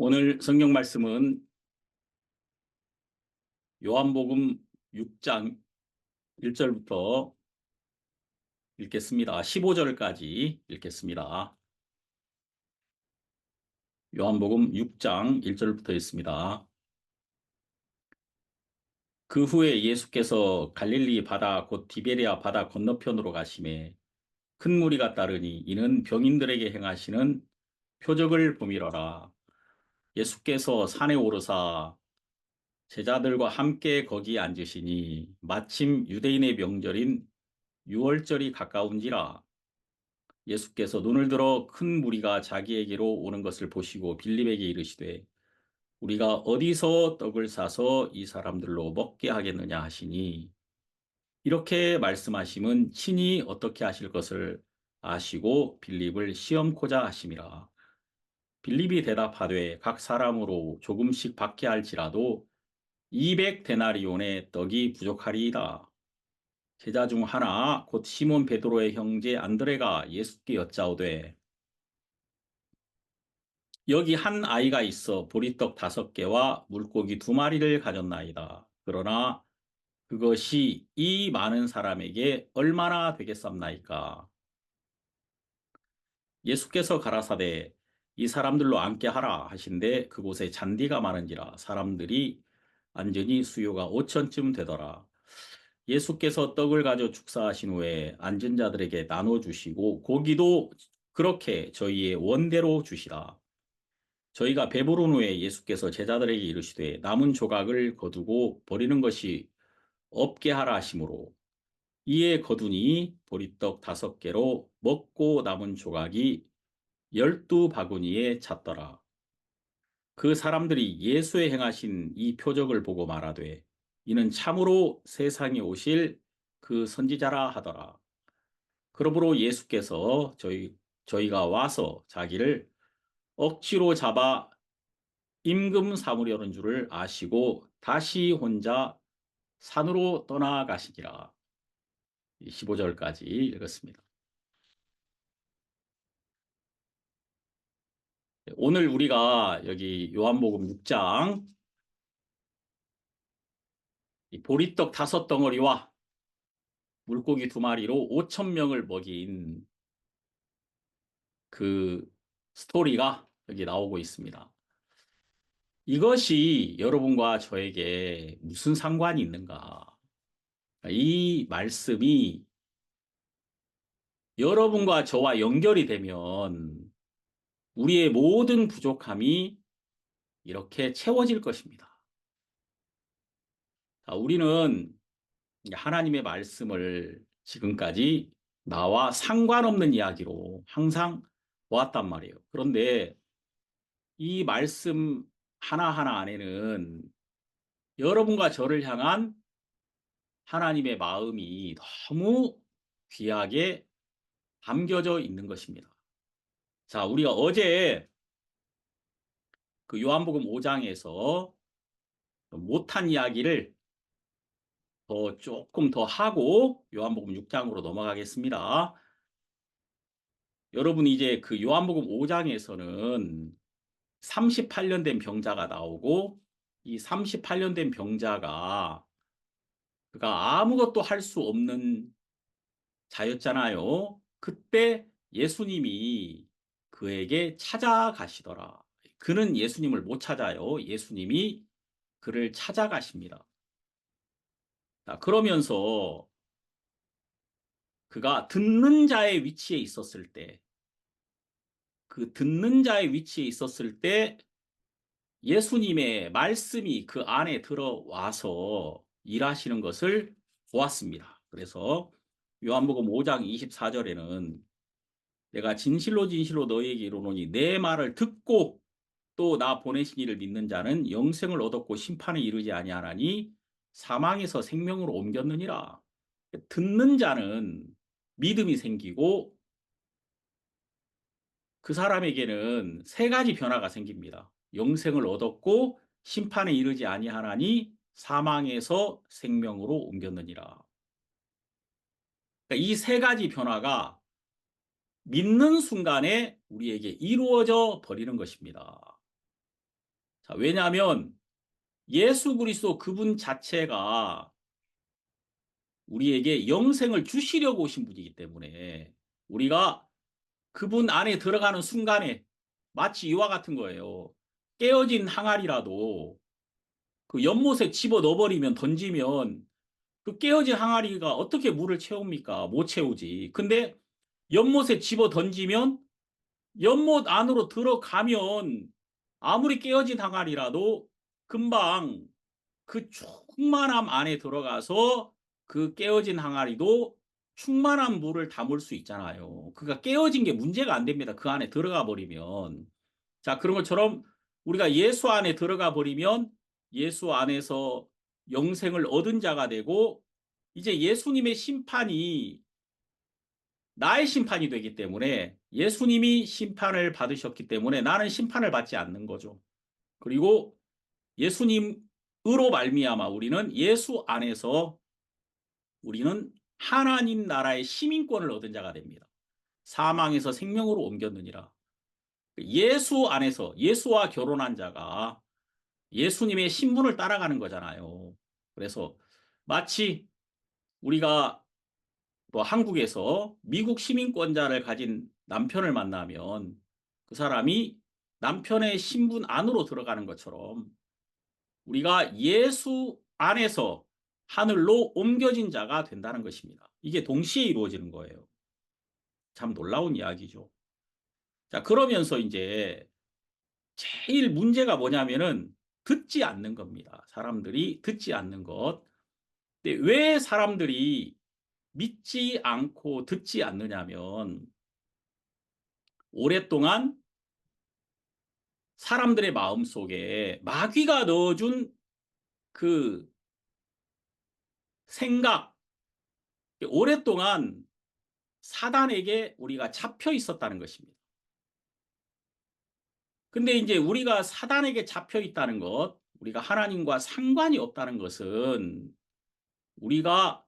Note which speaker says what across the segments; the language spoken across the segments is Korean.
Speaker 1: 오늘 성경 말씀은 요한복음 6장 1절부터 읽겠습니다. 15절까지 읽겠습니다. 요한복음 6장 1절부터 있습니다. 그 후에 예수께서 갈릴리 바다 곧 디베레아 바다 건너편으로 가시매 큰 무리가 따르니 이는 병인들에게 행하시는 표적을 보미러라. 예수께서 산에 오르사 제자들과 함께 거기 앉으시니 마침 유대인의 명절인 유월절이 가까운지라. 예수께서 눈을 들어 큰 무리가 자기에게로 오는 것을 보시고 빌립에게 이르시되 우리가 어디서 떡을 사서 이 사람들로 먹게 하겠느냐 하시니, 이렇게 말씀하심은 친히 어떻게 하실 것을 아시고 빌립을 시험코자 하심이라. 빌립이 대답하되 각 사람으로 조금씩 받게 할지라도 200데나리온의 떡이 부족하리이다. 제자 중 하나 곧 시몬 베드로의 형제 안드레가 예수께 여짜오되 여기 한 아이가 있어 보리떡 5개와 물고기 2마리를 가졌나이다. 그러나 그것이 이 많은 사람에게 얼마나 되겠습니까? 예수께서 가라사대 이 사람들로 앉게 하라 하신데 그곳에 잔디가 많은지라 사람들이 앉으니 수요가 5천쯤 되더라. 예수께서 떡을 가져 축사하신 후에 앉은 자들에게 나눠주시고 고기도 그렇게 저희의 원대로 주시라. 저희가 배부른 후에 예수께서 제자들에게 이르시되 남은 조각을 거두고 버리는 것이 없게 하라 하시므로 이에 거두니 보리떡 5개로 먹고 남은 조각이 12바구니에 찼더라. 그 사람들이 예수의 행하신 이 표적을 보고 말하되 이는 참으로 세상에 오실 그 선지자라 하더라. 그러므로 예수께서 저희가 와서 자기를 억지로 잡아 임금 삼으려는 줄을 아시고 다시 혼자 산으로 떠나가시니라. 15절까지 읽었습니다. 오늘 우리가 여기 요한복음 6장 보리떡 5덩어리와 물고기 2마리로 5천 명을 먹인 그 스토리가 여기 나오고 있습니다. 이것이 여러분과 저에게 무슨 상관이 있는가? 이 말씀이 여러분과 저와 연결이 되면 우리의 모든 부족함이 이렇게 채워질 것입니다. 자, 우리는 하나님의 말씀을 지금까지 나와 상관없는 이야기로 항상 보았단 말이에요. 그런데 이 말씀 하나하나 안에는 여러분과 저를 향한 하나님의 마음이 너무 귀하게 담겨져 있는 것입니다. 자, 우리가 어제 그 요한복음 5장에서 못한 이야기를 조금 더 하고 요한복음 6장으로 넘어가겠습니다. 여러분 이제 그 요한복음 5장에서는 38년 된 병자가 나오고 이 38년 된 병자가 그가 아무것도 할 수 없는 자였잖아요. 그때 예수님이 그에게 찾아가시더라. 그는 예수님을 못 찾아요. 예수님이 그를 찾아가십니다. 자, 그러면서 그가 듣는 자의 위치에 있었을 때, 그 듣는 자의 위치에 있었을 때 예수님의 말씀이 그 안에 들어와서 일하시는 것을 보았습니다. 그래서 요한복음 5장 24절에는 내가 진실로 진실로 너희에게 이르노니 내 말을 듣고 또 나 보내신 이를 믿는 자는 영생을 얻었고 심판에 이르지 아니하나니 사망에서 생명으로 옮겼느니라. 듣는 자는 믿음이 생기고 그 사람에게는 3가지 변화가 생깁니다. 영생을 얻었고 심판에 이르지 아니하나니 사망에서 생명으로 옮겼느니라. 그러니까 이 3가지 변화가 믿는 순간에 우리에게 이루어져 버리는 것입니다. 왜냐하면 예수 그리스도 그분 자체가 우리에게 영생을 주시려고 오신 분이기 때문에 우리가 그분 안에 들어가는 순간에 마치 이와 같은 거예요. 깨어진 항아리라도 그 연못에 집어 넣어버리면 던지면 그 깨어진 항아리가 어떻게 물을 채웁니까? 못 채우지. 근데 연못에 집어 던지면 연못 안으로 들어가면 아무리 깨어진 항아리라도 금방 그 충만함 안에 들어가서 그 깨어진 항아리도 충만한 물을 담을 수 있잖아요. 그러니까 깨어진 게 문제가 안 됩니다. 그 안에 들어가 버리면. 자, 그런 것처럼 우리가 예수 안에 들어가 버리면 예수 안에서 영생을 얻은 자가 되고 이제 예수님의 심판이 나의 심판이 되기 때문에 예수님이 심판을 받으셨기 때문에 나는 심판을 받지 않는 거죠. 그리고 예수님으로 말미암아 우리는 예수 안에서 우리는 하나님 나라의 시민권을 얻은 자가 됩니다. 사망에서 생명으로 옮겼느니라. 예수 안에서 예수와 결혼한 자가 예수님의 신분을 따라가는 거잖아요. 그래서 마치 우리가 또 한국에서 미국 시민권자를 가진 남편을 만나면 그 사람이 남편의 신분 안으로 들어가는 것처럼 우리가 예수 안에서 하늘로 옮겨진 자가 된다는 것입니다. 이게 동시에 이루어지는 거예요. 참 놀라운 이야기죠. 자, 그러면서 이제 제일 문제가 뭐냐면은 듣지 않는 겁니다. 사람들이 듣지 않는 것. 근데 왜 사람들이 믿지 않고 듣지 않느냐면 오랫동안 사람들의 마음 속에 마귀가 넣어준 그 생각, 오랫동안 사단에게 우리가 잡혀 있었다는 것입니다. 근데 이제 우리가 사단에게 잡혀 있다는 것, 우리가 하나님과 상관이 없다는 것은 우리가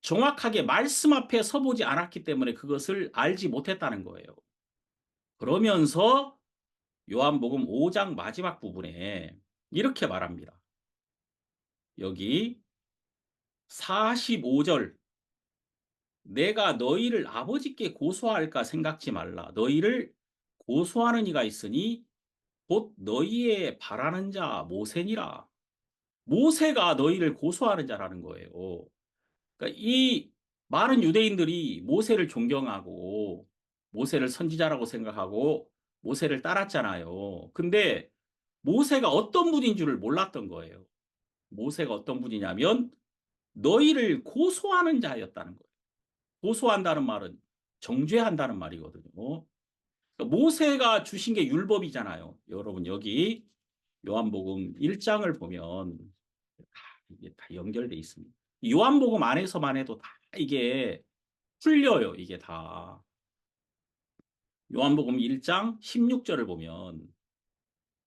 Speaker 1: 정확하게 말씀 앞에 서보지 않았기 때문에 그것을 알지 못했다는 거예요. 그러면서 요한복음 5장 마지막 부분에 이렇게 말합니다. 여기 45절 내가 너희를 아버지께 고소할까 생각지 말라. 너희를 고소하는 이가 있으니 곧 너희의 바라는 자 모세니라. 모세가 너희를 고소하는 자라는 거예요. 그러니까 이 많은 유대인들이 모세를 존경하고 모세를 선지자라고 생각하고 모세를 따랐잖아요. 근데 모세가 어떤 분인 줄을 몰랐던 거예요. 모세가 어떤 분이냐면 너희를 고소하는 자였다는 거예요. 고소한다는 말은 정죄한다는 말이거든요. 그러니까 모세가 주신 게 율법이잖아요. 여러분 여기 요한복음 1장을 보면 이게 다 연결돼 있습니다. 요한복음 안에서만 해도 다 이게 풀려요. 이게 다. 요한복음 1장 16절을 보면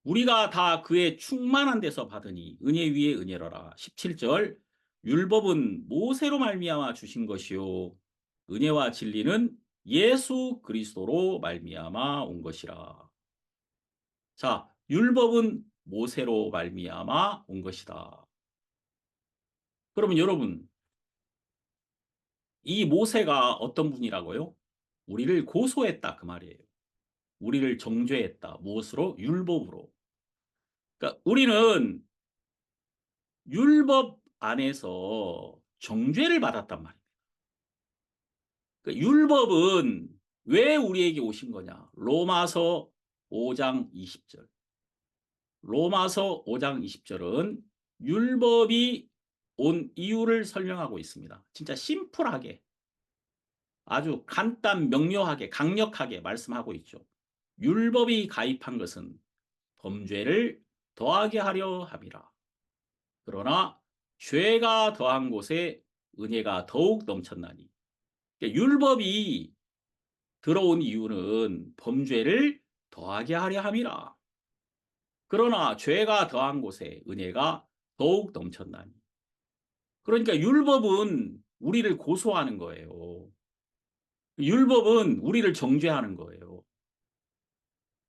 Speaker 1: 우리가 다 그의 충만한 데서 받으니 은혜 위에 은혜로라. 17절 율법은 모세로 말미암아 주신 것이요 은혜와 진리는 예수 그리스도로 말미암아 온 것이라. 자, 율법은 모세로 말미암아 온 것이다. 그러면 여러분 이 모세가 어떤 분이라고요? 우리를 고소했다 그 말이에요. 우리를 정죄했다. 무엇으로? 율법으로. 그러니까 우리는 율법 안에서 정죄를 받았단 말이에요. 그러니까 율법은 왜 우리에게 오신 거냐? 로마서 5장 20절. 로마서 5장 20절은 율법이 온 이유를 설명하고 있습니다. 진짜 심플하게 아주 간단 명료하게 강력하게 말씀하고 있죠. 율법이 가입한 것은 범죄를 더하게 하려 함이라. 그러나 죄가 더한 곳에 은혜가 더욱 넘쳤나니. 그러니까 율법이 들어온 이유는 범죄를 더하게 하려 함이라. 그러나 죄가 더한 곳에 은혜가 더욱 넘쳤나니. 그러니까 율법은 우리를 고소하는 거예요. 율법은 우리를 정죄하는 거예요.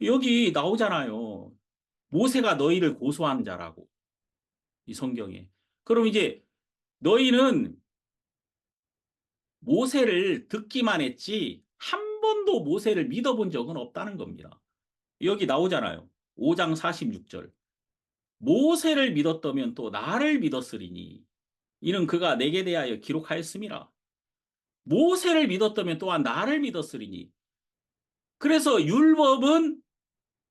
Speaker 1: 여기 나오잖아요. 모세가 너희를 고소한 자라고 이 성경에. 그럼 이제 너희는 모세를 듣기만 했지 한 번도 모세를 믿어본 적은 없다는 겁니다. 여기 나오잖아요. 5장 46절. 모세를 믿었다면 또 나를 믿었으리니 이는 그가 내게 대하여 기록하였음이라. 모세를 믿었다면 또한 나를 믿었으리니. 그래서 율법은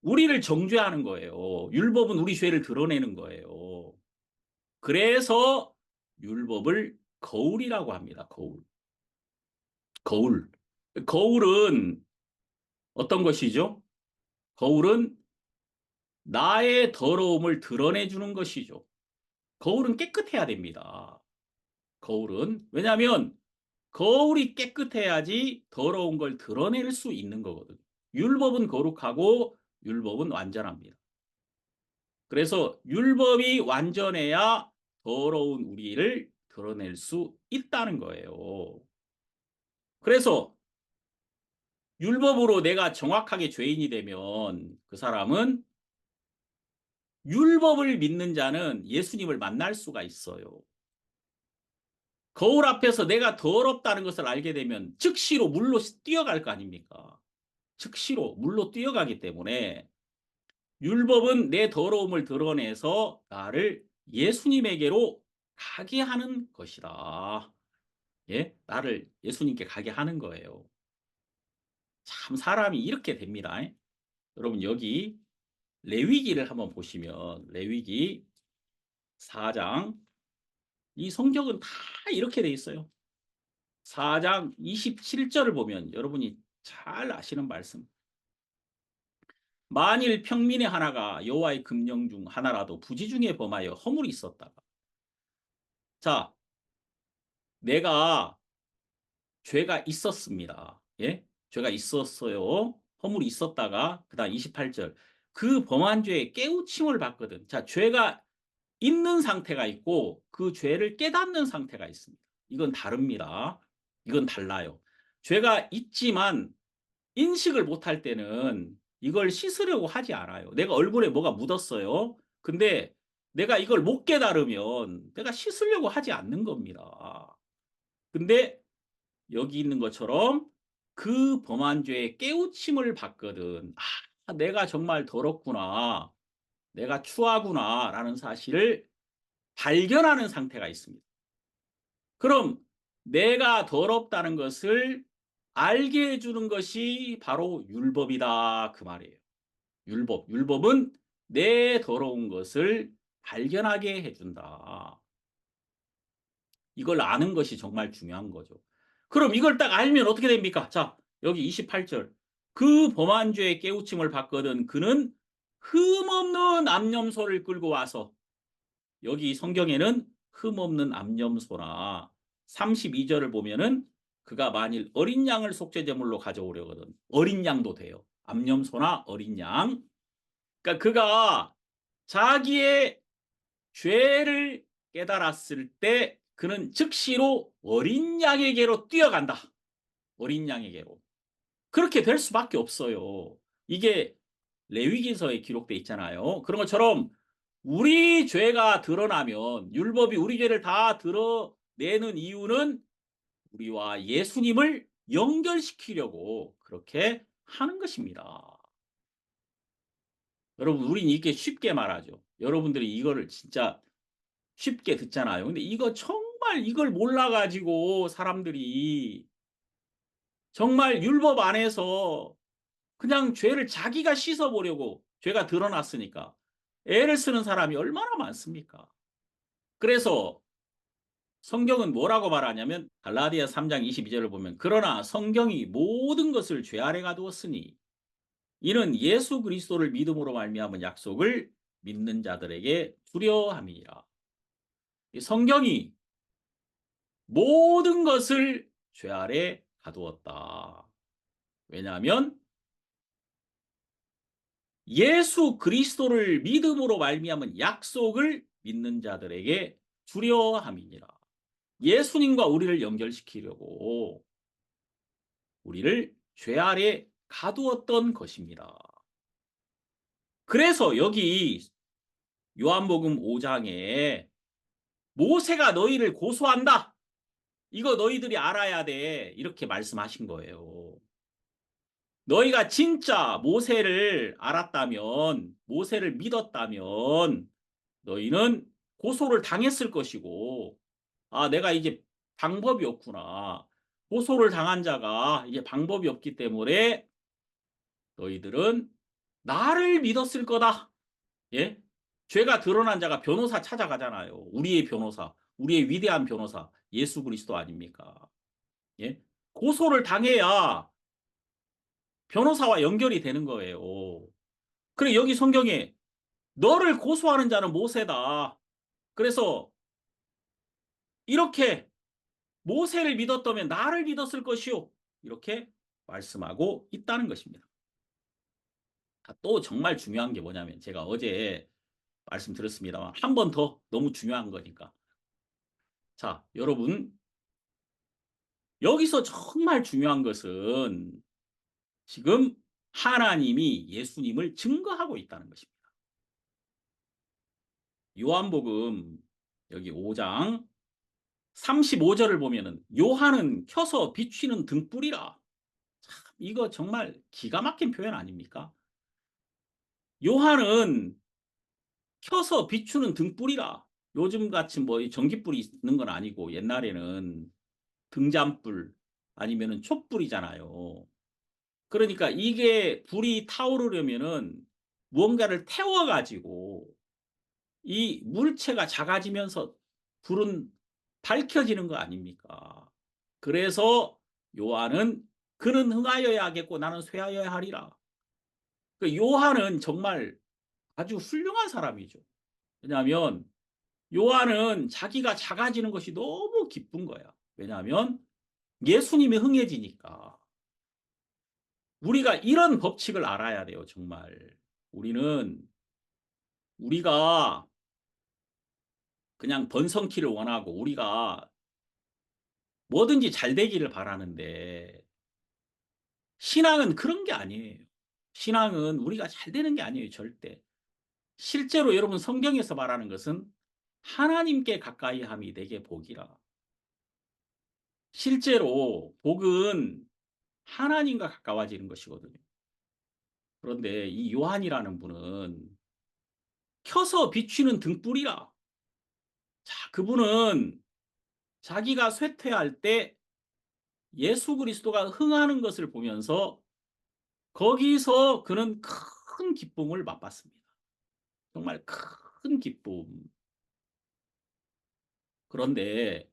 Speaker 1: 우리를 정죄하는 거예요. 율법은 우리 죄를 드러내는 거예요. 그래서 율법을 거울이라고 합니다. 거울. 거울. 거울은 어떤 것이죠? 거울은 나의 더러움을 드러내주는 것이죠. 거울은 깨끗해야 됩니다. 거울은. 왜냐하면 거울이 깨끗해야지 더러운 걸 드러낼 수 있는 거거든요. 율법은 거룩하고 율법은 완전합니다. 그래서 율법이 완전해야 더러운 우리를 드러낼 수 있다는 거예요. 그래서 율법으로 내가 정확하게 죄인이 되면 그 사람은 율법을 믿는 자는 예수님을 만날 수가 있어요. 거울 앞에서 내가 더럽다는 것을 알게 되면 즉시로 물로 뛰어갈 거 아닙니까? 즉시로 물로 뛰어가기 때문에 율법은 내 더러움을 드러내서 나를 예수님에게로 가게 하는 것이다. 예? 나를 예수님께 가게 하는 거예요. 참 사람이 이렇게 됩니다. 여러분 여기 레위기를 한번 보시면 레위기 4장 이 성경은 다 이렇게 돼 있어요. 4장 27절을 보면 여러분이 잘 아시는 말씀. 만일 평민의 하나가 여호와의 금령 중 하나라도 부지 중에 범하여 허물이 있었다가 자 내가 죄가 있었습니다. 예? 죄가 있었어요. 허물이 있었다가 그다음 28절 그 범한 죄에 깨우침을 받거든. 자 죄가 있는 상태가 있고 그 죄를 깨닫는 상태가 있습니다. 이건 다릅니다. 이건 달라요. 죄가 있지만 인식을 못할 때는 이걸 씻으려고 하지 않아요. 내가 얼굴에 뭐가 묻었어요. 근데 내가 이걸 못 깨달으면 내가 씻으려고 하지 않는 겁니다. 근데 여기 있는 것처럼 그 범한 죄에 깨우침을 받거든. 아, 내가 정말 더럽구나. 내가 추하구나. 라는 사실을 발견하는 상태가 있습니다. 그럼 내가 더럽다는 것을 알게 해주는 것이 바로 율법이다. 그 말이에요. 율법. 율법은 내 더러운 것을 발견하게 해준다. 이걸 아는 것이 정말 중요한 거죠. 그럼 이걸 딱 알면 어떻게 됩니까? 자, 여기 28절. 그 범한 죄의 깨우침을 받거든 그는 흠없는 암염소를 끌고 와서 여기 성경에는 흠없는 암염소나 32절을 보면은 그가 만일 어린 양을 속죄제물로 가져오려거든 어린 양도 돼요. 암염소나 어린 양. 그러니까 그가 자기의 죄를 깨달았을 때 그는 즉시로 어린 양에게로 뛰어간다. 어린 양에게로. 그렇게 될 수밖에 없어요. 이게 레위기서에 기록돼 있잖아요. 그런 것처럼 우리 죄가 드러나면 율법이 우리 죄를 다 드러내는 이유는 우리와 예수님을 연결시키려고 그렇게 하는 것입니다. 여러분 우린 이렇게 쉽게 말하죠. 여러분들이 이거를 진짜 쉽게 듣잖아요. 근데 이거 정말 이걸 몰라가지고 사람들이 정말 율법 안에서 그냥 죄를 자기가 씻어보려고 죄가 드러났으니까 애를 쓰는 사람이 얼마나 많습니까? 그래서 성경은 뭐라고 말하냐면 갈라디아 3장 22절을 보면 그러나 성경이 모든 것을 죄 아래 가두었으니 이는 예수 그리스도를 믿음으로 말미암은 약속을 믿는 자들에게 두려함이니라. 성경이 모든 것을 죄 아래 가두었다. 왜냐하면 예수 그리스도를 믿음으로 말미암은 약속을 믿는 자들에게 두려함이니라. 예수님과 우리를 연결시키려고 우리를 죄 아래 가두었던 것입니다. 그래서 여기 요한복음 5장에 모세가 너희를 고소한다. 이거 너희들이 알아야 돼. 이렇게 말씀하신 거예요. 너희가 진짜 모세를 알았다면, 모세를 믿었다면 너희는 고소를 당했을 것이고, 아, 내가 이제 방법이 없구나. 고소를 당한 자가 이제 방법이 없기 때문에 너희들은 나를 믿었을 거다. 예? 죄가 드러난 자가 변호사 찾아가잖아요. 우리의 변호사, 우리의 위대한 변호사, 예수 그리스도 아닙니까? 예? 고소를 당해야 변호사와 연결이 되는 거예요. 그래, 여기 성경에 너를 고소하는 자는 모세다. 그래서 이렇게 모세를 믿었다면 나를 믿었을 것이요. 이렇게 말씀하고 있다는 것입니다. 또 정말 중요한 게 뭐냐면 제가 어제 말씀드렸습니다만 한 번 더 너무 중요한 거니까. 자, 여러분 여기서 정말 중요한 것은 지금 하나님이 예수님을 증거하고 있다는 것입니다. 요한복음 여기 5장 35절을 보면은 요한은 켜서 비추는 등불이라. 참 이거 정말 기가 막힌 표현 아닙니까? 요한은 켜서 비추는 등불이라. 요즘 같이 뭐 전기불이 있는 건 아니고 옛날에는 등잔불 아니면은 촛불이잖아요. 그러니까 이게 불이 타오르려면은 무언가를 태워가지고 이 물체가 작아지면서 불은 밝혀지는 거 아닙니까? 그래서 요한은 그는 흥하여야 하겠고 나는 쇠하여야 하리라. 그 요한은 정말 아주 훌륭한 사람이죠. 왜냐하면 요한은 자기가 작아지는 것이 너무 기쁜 거야. 왜냐하면 예수님이 흥해지니까. 우리가 이런 법칙을 알아야 돼요, 정말. 우리가 그냥 번성키를 원하고 우리가 뭐든지 잘 되기를 바라는데 신앙은 그런 게 아니에요. 신앙은 우리가 잘 되는 게 아니에요, 절대. 실제로 여러분 성경에서 말하는 것은 하나님께 가까이 함이 내게 복이라. 실제로 복은 하나님과 가까워지는 것이거든요. 그런데 이 요한이라는 분은 켜서 비추는 등불이라. 자, 그분은 자기가 쇠퇴할 때 예수 그리스도가 흥하는 것을 보면서 거기서 그는 큰 기쁨을 맛봤습니다. 정말 큰 기쁨. 그런데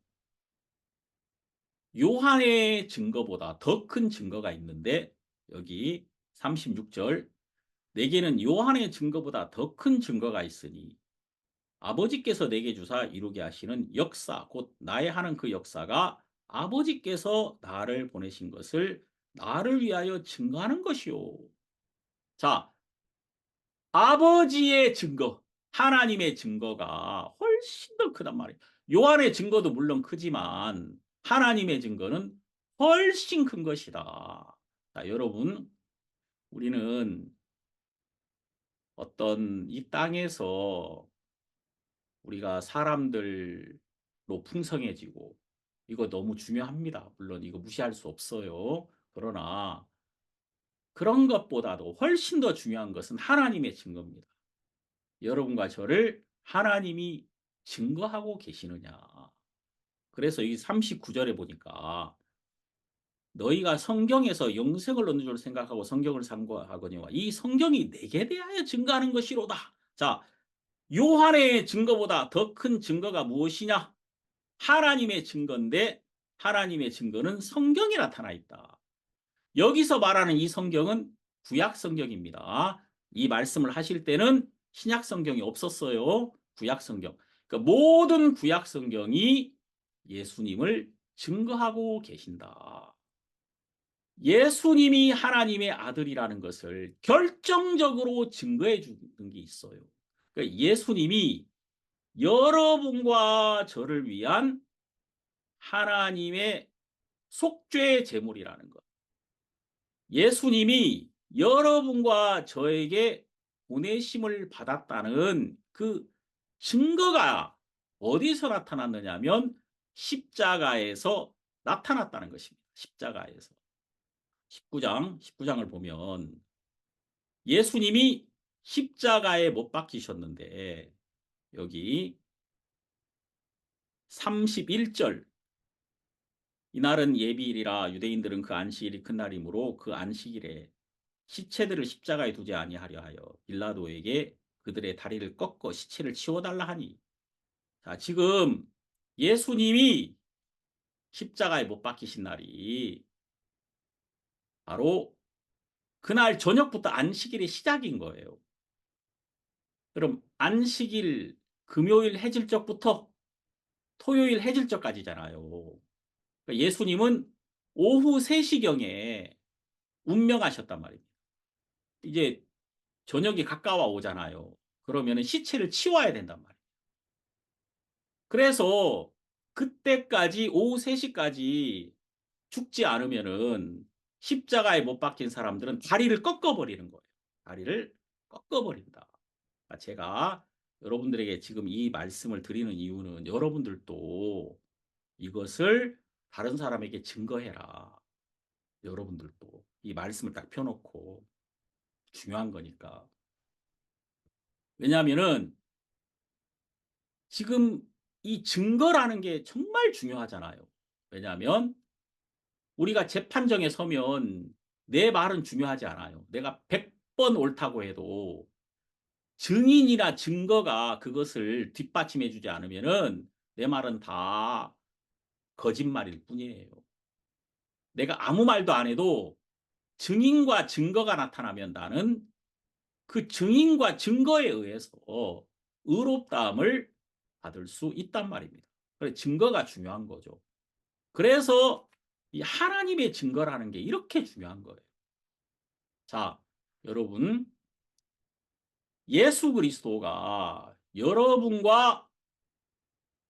Speaker 1: 요한의 증거보다 더 큰 증거가 있는데 여기 36절 내게는 요한의 증거보다 더 큰 증거가 있으니 아버지께서 내게 주사 이루게 하시는 역사 곧 나의 하는 그 역사가 아버지께서 나를 보내신 것을 나를 위하여 증거하는 것이요. 자, 아버지의 증거, 하나님의 증거가 훨씬 더 크단 말이에요. 요한의 증거도 물론 크지만 하나님의 증거는 훨씬 큰 것이다. 자, 여러분, 우리는 어떤 이 땅에서 우리가 사람들로 풍성해지고 이거 너무 중요합니다. 물론 이거 무시할 수 없어요. 그러나 그런 것보다도 훨씬 더 중요한 것은 하나님의 증거입니다. 여러분과 저를 하나님이 증거하고 계시느냐. 그래서 이 39절에 보니까 너희가 성경에서 영생을 얻는 줄 생각하고 성경을 상고하거니와 이 성경이 내게 대하여 증거하는 것이로다. 자, 요한의 증거보다 더 큰 증거가 무엇이냐? 하나님의 증거인데 하나님의 증거는 성경에 나타나 있다. 여기서 말하는 이 성경은 구약 성경입니다. 이 말씀을 하실 때는 신약 성경이 없었어요. 구약 성경. 그러니까 모든 구약 성경이 예수님을 증거하고 계신다. 예수님이 하나님의 아들이라는 것을 결정적으로 증거해 주는 게 있어요. 그러니까 예수님이 여러분과 저를 위한 하나님의 속죄 제물이라는 것. 예수님이 여러분과 저에게 보내심을 받았다는 그 증거가 어디서 나타났느냐면 십자가에서 나타났다는 것입니다. 십자가에서. 19장을 보면 예수님이 십자가에 못 박히셨는데 여기 31절 이날은 예비일이라 유대인들은 그 안식일이 큰 날이므로 그 안식일에 시체들을 십자가에 두지 아니하려 하여 빌라도에게 그들의 다리를 꺾어 시체를 치워달라 하니. 자, 지금 예수님이 십자가에 못 박히신 날이 바로 그날 저녁부터 안식일의 시작인 거예요. 그럼 안식일 금요일 해질적부터 토요일 해질적까지잖아요. 그러니까 예수님은 오후 3시경에 운명하셨단 말입니다. 이제 저녁이 가까워 오잖아요. 그러면 시체를 치워야 된단 말이에요. 그래서 그때까지 오후 3시까지 죽지 않으면은 십자가에 못 박힌 사람들은 다리를 꺾어버리는 거예요. 다리를 꺾어버린다. 그러니까 제가 여러분들에게 지금 이 말씀을 드리는 이유는 여러분들도 이것을 다른 사람에게 증거해라. 여러분들도 이 말씀을 딱 펴놓고 중요한 거니까. 왜냐하면은 지금 이 증거라는 게 정말 중요하잖아요. 왜냐하면 우리가 재판정에 서면 내 말은 중요하지 않아요. 내가 100번 옳다고 해도 증인이나 증거가 그것을 뒷받침해 주지 않으면은 내 말은 다 거짓말일 뿐이에요. 내가 아무 말도 안 해도 증인과 증거가 나타나면 나는 그 증인과 증거에 의해서 의롭다함을 받을 수 있단 말입니다. 그래서 증거가 중요한 거죠. 그래서 이 하나님의 증거라는 게 이렇게 중요한 거예요. 자, 여러분, 예수 그리스도가 여러분과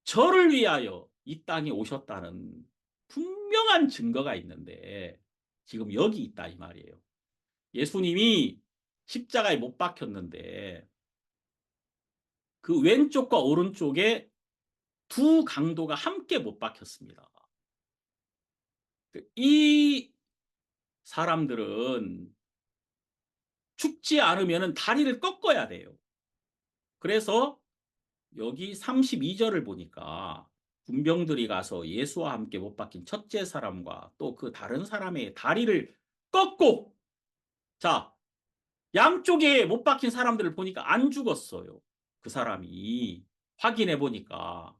Speaker 1: 저를 위하여 이 땅에 오셨다는 분명한 증거가 있는데 지금 여기 있다 이 말이에요. 예수님이 십자가에 못 박혔는데 그 왼쪽과 오른쪽에 두 강도가 함께 못 박혔습니다. 이 사람들은 죽지 않으면 다리를 꺾어야 돼요. 그래서 여기 32절을 보니까 군병들이 가서 예수와 함께 못 박힌 첫째 사람과 또 그 다른 사람의 다리를 꺾고, 자, 양쪽에 못 박힌 사람들을 보니까 안 죽었어요. 그 사람이 확인해 보니까.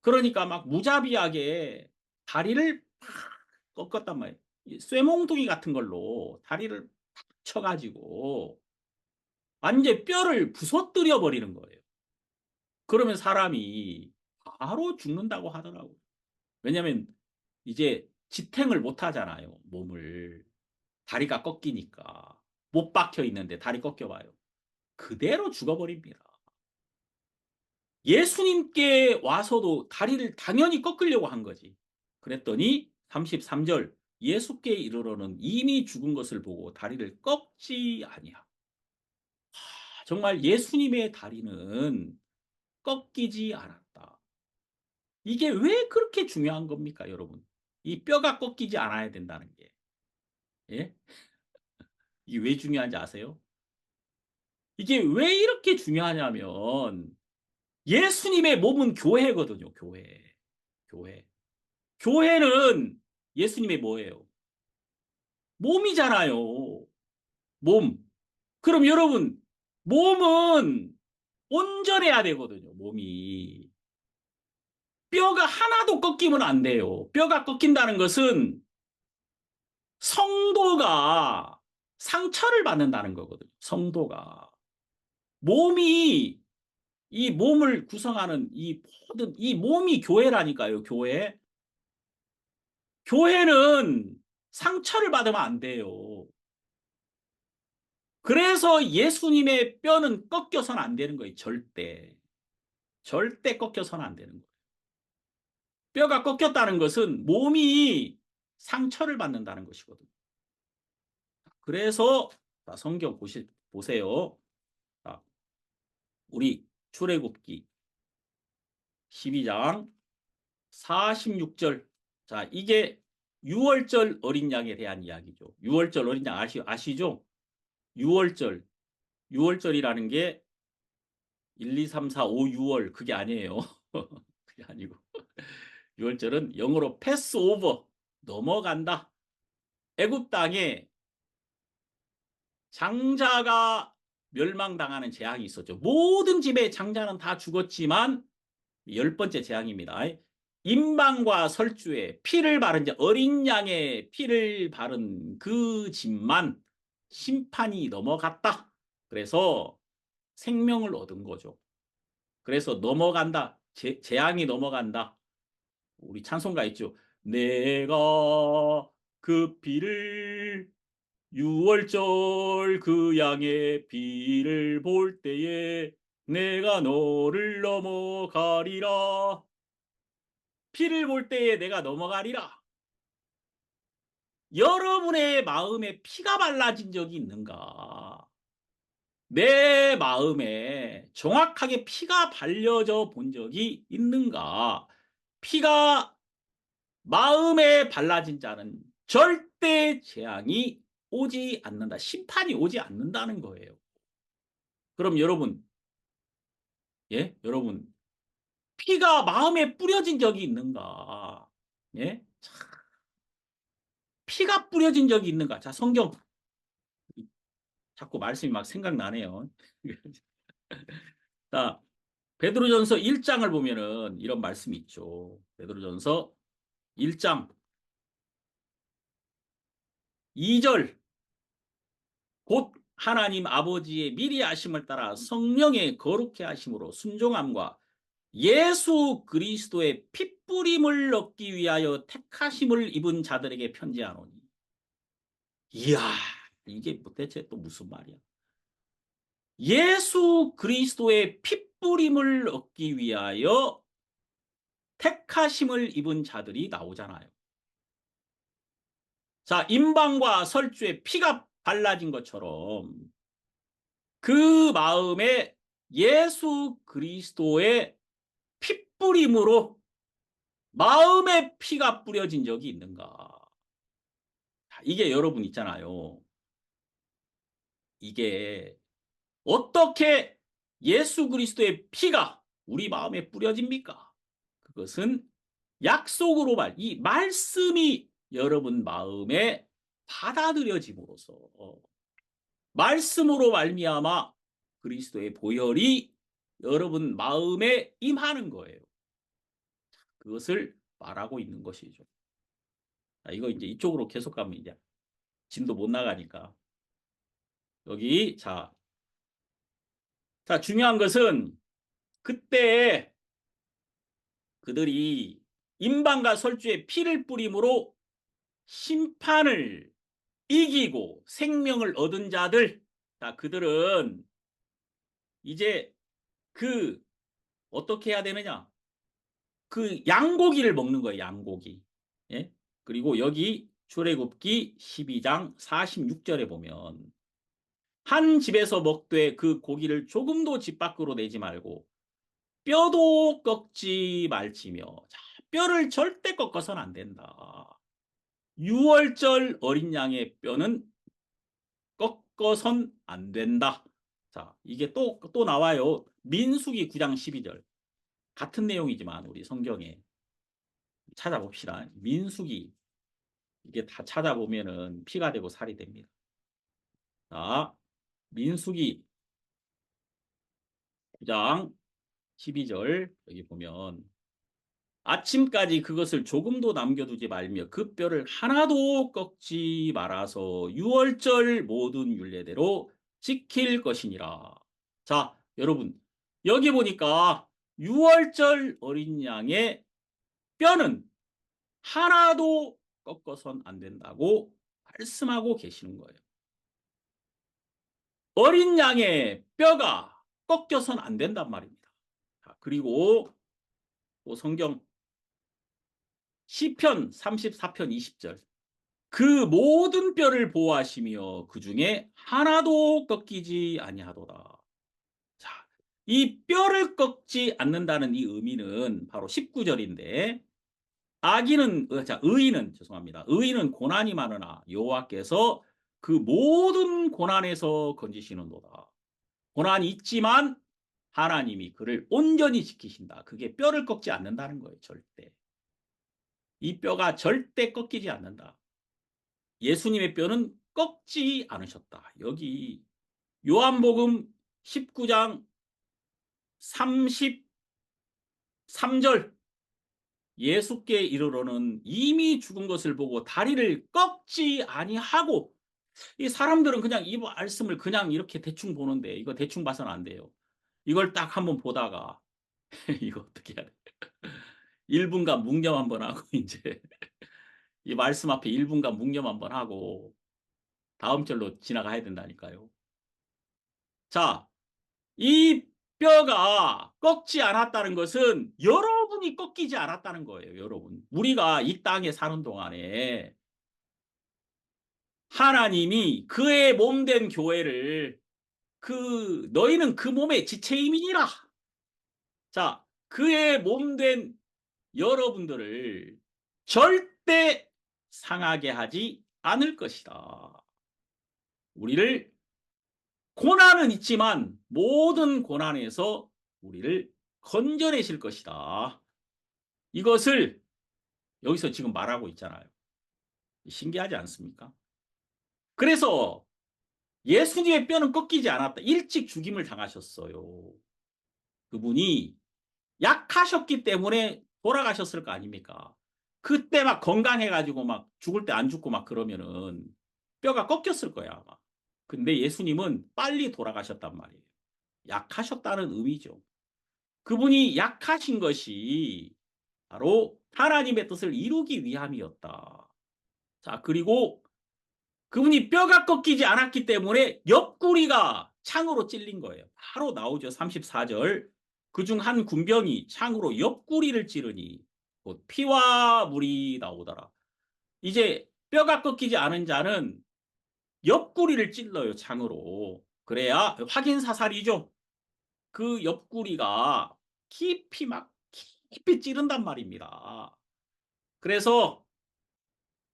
Speaker 1: 그러니까 막 무자비하게 다리를 팍 꺾었단 말이에요. 쇠몽둥이 같은 걸로 다리를 팍 쳐가지고 완전 뼈를 부서뜨려 버리는 거예요. 그러면 사람이 바로 죽는다고 하더라고요. 왜냐하면 이제 지탱을 못 하잖아요. 몸을. 다리가 꺾이니까. 못 박혀 있는데 다리 꺾여봐요. 그대로 죽어버립니다. 예수님께 와서도 다리를 당연히 꺾으려고 한 거지. 그랬더니 33절 예수께 이르러는 이미 죽은 것을 보고 다리를 꺾지 아니하고. 정말 예수님의 다리는 꺾이지 않았다. 이게 왜 그렇게 중요한 겁니까, 여러분? 이 뼈가 꺾이지 않아야 된다는 게. 예? 이게 왜 중요한지 아세요? 이게 왜 이렇게 중요하냐면 예수님의 몸은 교회거든요, 교회. 교회. 교회는 예수님의 뭐예요? 몸이잖아요. 몸. 그럼 여러분, 몸은 온전해야 되거든요, 몸이. 뼈가 하나도 꺾이면 안 돼요. 뼈가 꺾인다는 것은 성도가 상처를 받는다는 거거든요. 성도가. 몸이 이 몸을 구성하는 이 모든 이 몸이 교회라니까요. 교회. 교회는 상처를 받으면 안 돼요. 그래서 예수님의 뼈는 꺾여서는 안 되는 거예요. 절대. 절대 꺾여서는 안 되는 거예요. 뼈가 꺾였다는 것은 몸이 상처를 받는다는 것이거든요. 그래서 성경 보세요. 우리 출애굽기 12장 46절. 자, 이게 유월절 어린 양에 대한 이야기죠. 유월절 어린 양 아시죠? 유월절. 유월절이라는 게 1, 2, 3, 4, 5, 6월 그게 아니에요. 그게 아니고 유월절은 영어로 패스오버, 넘어간다. 애굽 땅에 장자가 멸망당하는 재앙이 있었죠. 모든 집의 장자는 다 죽었지만 10번째 재앙입니다. 임방과 설주에 피를 바른 자, 어린 양의 피를 바른 그 집만 심판이 넘어갔다. 그래서 생명을 얻은 거죠. 그래서 넘어간다. 재앙이 넘어간다. 우리 찬송가 있죠. 내가 그 피를 유월절 그 양의 피를 볼 때에 내가 너를 넘어가리라. 피를 볼 때에 내가 넘어가리라. 여러분의 마음에 피가 발라진 적이 있는가? 내 마음에 정확하게 피가 발려져 본 적이 있는가? 피가 마음에 발라진 자는 절대 재앙이 오지 않는다. 심판이 오지 않는다는 거예요. 그럼 여러분, 예? 여러분, 피가 마음에 뿌려진 적이 있는가? 예? 피가 뿌려진 적이 있는가? 자, 성경. 자꾸 말씀이 막 생각나네요. 자, 베드로전서 1장을 보면은 이런 말씀이 있죠. 베드로전서 1장 2절. 곧 하나님 아버지의 미리 하심을 따라 성령의 거룩해 하심으로 순종함과 예수 그리스도의 핏뿌림을 얻기 위하여 택하심을 입은 자들에게 편지하노니. 이야, 이게 대체 또 무슨 말이야? 예수 그리스도의 핏뿌림을 얻기 위하여 택하심을 입은 자들이 나오잖아요. 자, 임방과 설주에 피가 발라진 것처럼 그 마음에 예수 그리스도의 핏뿌림으로 마음에 피가 뿌려진 적이 있는가? 이게 여러분 있잖아요. 이게 어떻게 예수 그리스도의 피가 우리 마음에 뿌려집니까? 그것은 약속으로 이 말씀이 여러분 마음에 받아들여짐으로써 말씀으로 말미암아 그리스도의 보혈이 여러분 마음에 임하는 거예요. 그것을 말하고 있는 것이죠. 자, 이거 이제 이쪽으로 계속 가면 이제 진도 못 나가니까 여기 자 중요한 것은 그때 그들이 임방과 설주에 피를 뿌림으로 심판을 이기고 생명을 얻은 자들, 자 그들은 이제 그 어떻게 해야 되느냐? 그 양고기를 먹는 거예요. 양고기. 예? 그리고 여기 출애굽기 12장 46절에 보면 한 집에서 먹되 그 고기를 조금도 집 밖으로 내지 말고 뼈도 꺾지 말지며. 자, 뼈를 절대 꺾어서는 안 된다. 유월절 어린 양의 뼈는 꺾어선 안 된다. 자, 이게 또 나와요. 민수기 9장 12절. 같은 내용이지만 우리 성경에 찾아봅시다. 민수기 이게 다 찾아보면은 피가 되고 살이 됩니다. 자, 민수기 9장 12절 여기 보면 아침까지 그것을 조금도 남겨두지 말며 그 뼈를 하나도 꺾지 말아서 유월절 모든 율례대로 지킬 것이니라. 자, 여러분 여기 보니까 유월절 어린 양의 뼈는 하나도 꺾어선 안 된다고 말씀하고 계시는 거예요. 어린 양의 뼈가 꺾여선 안 된단 말입니다. 자, 그리고 또 성경 시편 34편 20절. 그 모든 뼈를 보호하시며 그 중에 하나도 꺾이지 아니하도다. 자, 이 뼈를 꺾지 않는다는 이 의미는 바로 19절인데 의인은 죄송합니다. 의인은 고난이 많으나 여호와께서 그 모든 고난에서 건지시는도다. 고난이 있지만 하나님이 그를 온전히 지키신다. 그게 뼈를 꺾지 않는다는 거예요. 절대. 이 뼈가 절대 꺾이지 않는다. 예수님의 뼈는 꺾지 않으셨다. 여기 요한복음 19장 33절 예수께 이르러는 이미 죽은 것을 보고 다리를 꺾지 아니하고 이 사람들은 그냥 이 말씀을 그냥 이렇게 대충 보는데 이거 대충 봐서는 안 돼요. 이걸 딱 한번 보다가 이거 어떻게 해야 돼? 1분간 묵념 한번 하고 이제 이 말씀 앞에 1분간 묵념 한번 하고 다음 절로 지나가야 된다니까요. 자, 이 뼈가 꺾지 않았다는 것은 여러분이 꺾이지 않았다는 거예요. 여러분. 우리가 이 땅에 사는 동안에 하나님이 그의 몸된 교회를 너희는 그 몸의 지체임이니라. 자, 그의 몸된 여러분들을 절대 상하게 하지 않을 것이다. 우리를 고난은 있지만 모든 고난에서 우리를 건져내실 것이다. 이것을 여기서 지금 말하고 있잖아요. 신기하지 않습니까? 그래서 예수님의 뼈는 꺾이지 않았다. 일찍 죽임을 당하셨어요. 그분이 약하셨기 때문에 돌아가셨을 거 아닙니까? 그때 막 건강해가지고 막 죽을 때 안 죽고 막 그러면은 뼈가 꺾였을 거야, 아마. 근데 예수님은 빨리 돌아가셨단 말이에요. 약하셨다는 의미죠. 그분이 약하신 것이 바로 하나님의 뜻을 이루기 위함이었다. 자, 그리고 그분이 뼈가 꺾이지 않았기 때문에 옆구리가 창으로 찔린 거예요. 바로 나오죠. 34절. 그중 한 군병이 창으로 옆구리를 찌르니 곧 피와 물이 나오더라. 이제 뼈가 꺾이지 않은 자는 옆구리를 찔러요. 창으로. 그래야 확인 사살이죠. 그 옆구리가 깊이 찌른단 말입니다. 그래서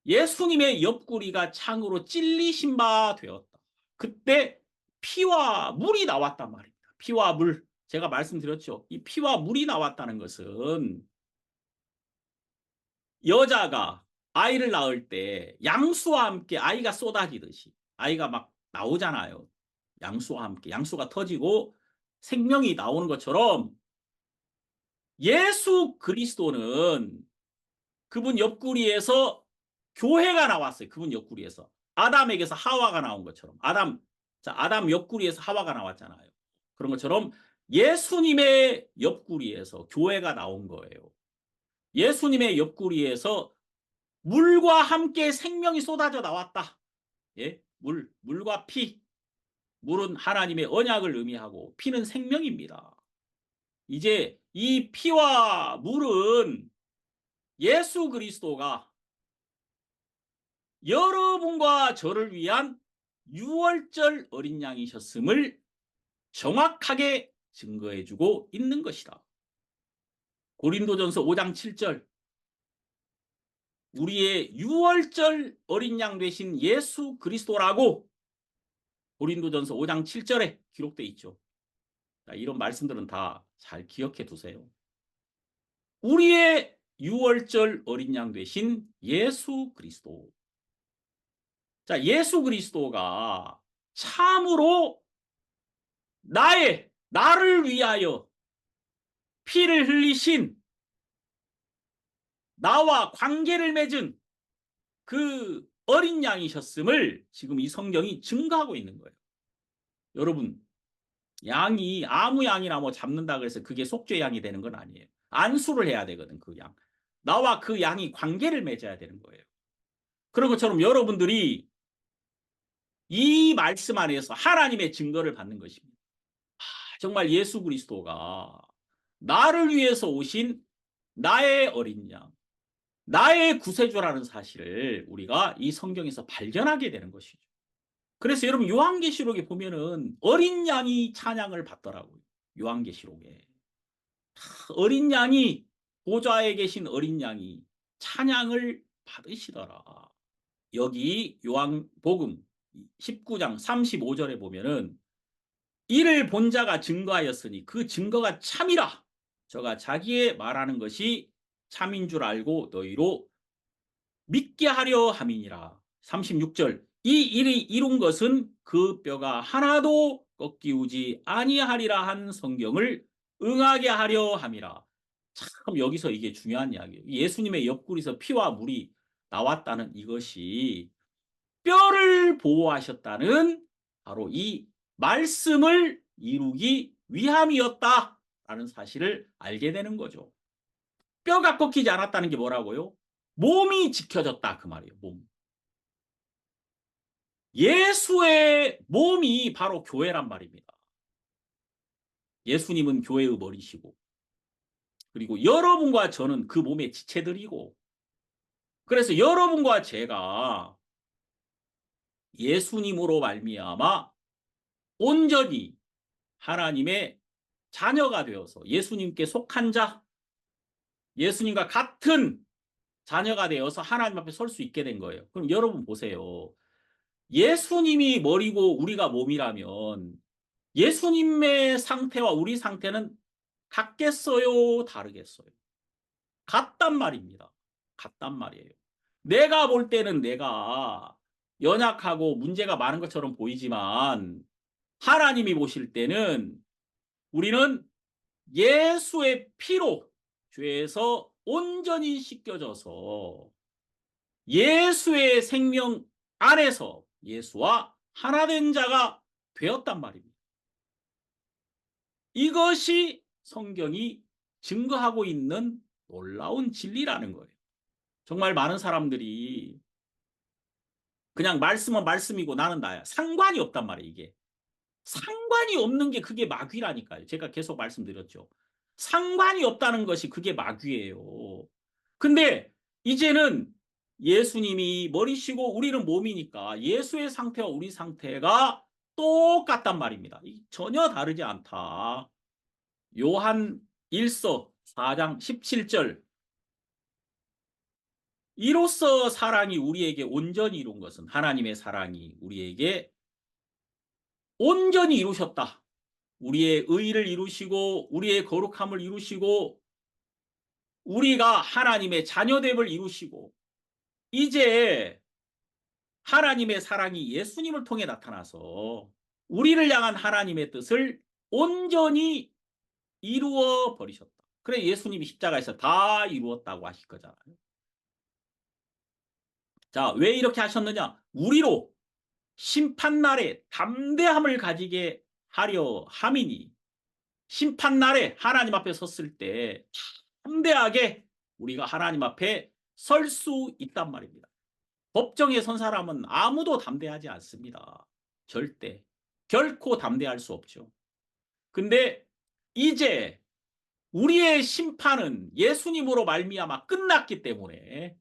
Speaker 1: 예수님의 옆구리가 창으로 찔리신 바 되었다. 그때 피와 물이 나왔단 말입니다. 피와 물. 제가 말씀드렸죠. 이 피와 물이 나왔다는 것은 여자가 아이를 낳을 때 양수와 함께 아이가 쏟아지듯이 아이가 막 나오잖아요. 양수와 함께 양수가 터지고 생명이 나오는 것처럼 예수 그리스도는 그분 옆구리에서 교회가 나왔어요. 그분 옆구리에서. 아담에게서 하와가 나온 것처럼. 아담 옆구리에서 하와가 나왔잖아요. 그런 것처럼 예수님의 옆구리에서 교회가 나온 거예요. 예수님의 옆구리에서 물과 함께 생명이 쏟아져 나왔다. 예? 물과 피. 물은 하나님의 언약을 의미하고 피는 생명입니다. 이제 이 피와 물은 예수 그리스도가 여러분과 저를 위한 유월절 어린 양이셨음을 정확하게 증거해주고 있는 것이다. 고린도전서 5장 7절 우리의 유월절 어린 양 되신 예수 그리스도라고 고린도전서 5장 7절에 기록되어 있죠. 자, 이런 말씀들은 다 잘 기억해 두세요. 우리의 유월절 어린 양 되신 예수 그리스도. 자, 예수 그리스도가 참으로 나를 위하여 피를 흘리신 나와 관계를 맺은 그 어린 양이셨음을 지금 이 성경이 증거하고 있는 거예요. 여러분, 양이 아무 양이나 뭐 잡는다 그래서 그게 속죄 양이 되는 건 아니에요. 안수를 해야 되거든, 그 양. 나와 그 양이 관계를 맺어야 되는 거예요. 그런 것처럼 여러분들이 이 말씀 안에서 하나님의 증거를 받는 것입니다. 정말 예수 그리스도가 나를 위해서 오신 나의 어린 양, 나의 구세주라는 사실을 우리가 이 성경에서 발견하게 되는 것이죠. 그래서 여러분 요한계시록에 보면은 어린 양이 찬양을 받더라고요. 요한계시록에. 어린 양이, 보좌에 계신 어린 양이 찬양을 받으시더라. 여기 요한복음 19장 35절에 보면은 이를 본 자가 증거하였으니 그 증거가 참이라. 저가 자기의 말하는 것이 참인 줄 알고 너희로 믿게 하려 함이니라. 36절 이 일이 이룬 것은 그 뼈가 하나도 꺾이우지 아니하리라 한 성경을 응하게 하려 함이라. 참 여기서 이게 중요한 이야기예요. 예수님의 옆구리에서 피와 물이 나왔다는 이것이 뼈를 보호하셨다는 바로 이 말씀을 이루기 위함이었다라는 사실을 알게 되는 거죠. 뼈가 꺾이지 않았다는 게 뭐라고요? 몸이 지켜졌다 그 말이에요. 몸. 예수의 몸이 바로 교회란 말입니다. 예수님은 교회의 머리시고 그리고 여러분과 저는 그 몸의 지체들이고 그래서 여러분과 제가 예수님으로 말미암아 온전히 하나님의 자녀가 되어서 예수님께 속한 자, 예수님과 같은 자녀가 되어서 하나님 앞에 설 수 있게 된 거예요. 그럼 여러분 보세요. 예수님이 머리고 우리가 몸이라면 예수님의 상태와 우리 상태는 같겠어요? 다르겠어요? 같단 말입니다. 같단 말이에요. 내가 볼 때는 내가 연약하고 문제가 많은 것처럼 보이지만 하나님이 보실 때는 우리는 예수의 피로 죄에서 온전히 씻겨져서 예수의 생명 안에서 예수와 하나 된 자가 되었단 말입니다. 이것이 성경이 증거하고 있는 놀라운 진리라는 거예요. 정말 많은 사람들이 그냥 말씀은 말씀이고 나는 나야. 상관이 없단 말이에요, 이게. 상관이 없는 게 그게 마귀라니까요. 제가 계속 말씀드렸죠. 상관이 없다는 것이 그게 마귀예요. 근데 이제는 예수님이 머리시고 우리는 몸이니까 예수의 상태와 우리 상태가 똑같단 말입니다. 전혀 다르지 않다. 요한 1서 4장 17절 이로써 사랑이 우리에게 온전히 이룬 것은 하나님의 사랑이 우리에게 온전히 이루셨다. 우리의 의를 이루시고 우리의 거룩함을 이루시고 우리가 하나님의 자녀됨을 이루시고 이제 하나님의 사랑이 예수님을 통해 나타나서 우리를 향한 하나님의 뜻을 온전히 이루어 버리셨다. 그래 예수님이 십자가에서 다 이루었다고 하실 거잖아요. 자, 왜 이렇게 하셨느냐? 우리로 심판날에 담대함을 가지게 하려 함이니 심판날에 하나님 앞에 섰을 때 담대하게 우리가 하나님 앞에 설 수 있단 말입니다. 법정에 선 사람은 아무도 담대하지 않습니다. 절대. 결코 담대할 수 없죠. 근데 이제 우리의 심판은 예수님으로 말미암아 끝났기 때문에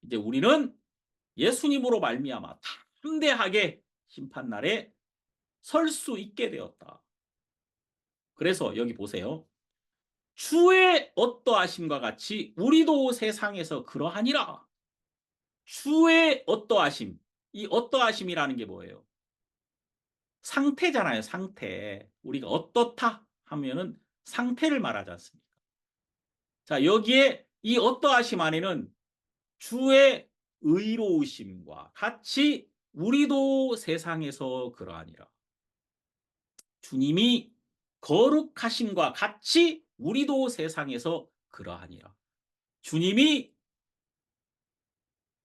Speaker 1: 이제 우리는 예수님으로 말미암아 담대하게 심판날에 설 수 있게 되었다. 그래서 여기 보세요. 주의 어떠하심과 같이 우리도 세상에서 그러하니라. 주의 어떠하심. 이 어떠하심이라는 게 뭐예요? 상태잖아요. 상태. 우리가 어떻다 하면은 상태를 말하지 않습니까? 자, 여기에 이 어떠하심 안에는 주의 의로우심과 같이 우리도 세상에서 그러하니라. 주님이 거룩하심과 같이 우리도 세상에서 그러하니라. 주님이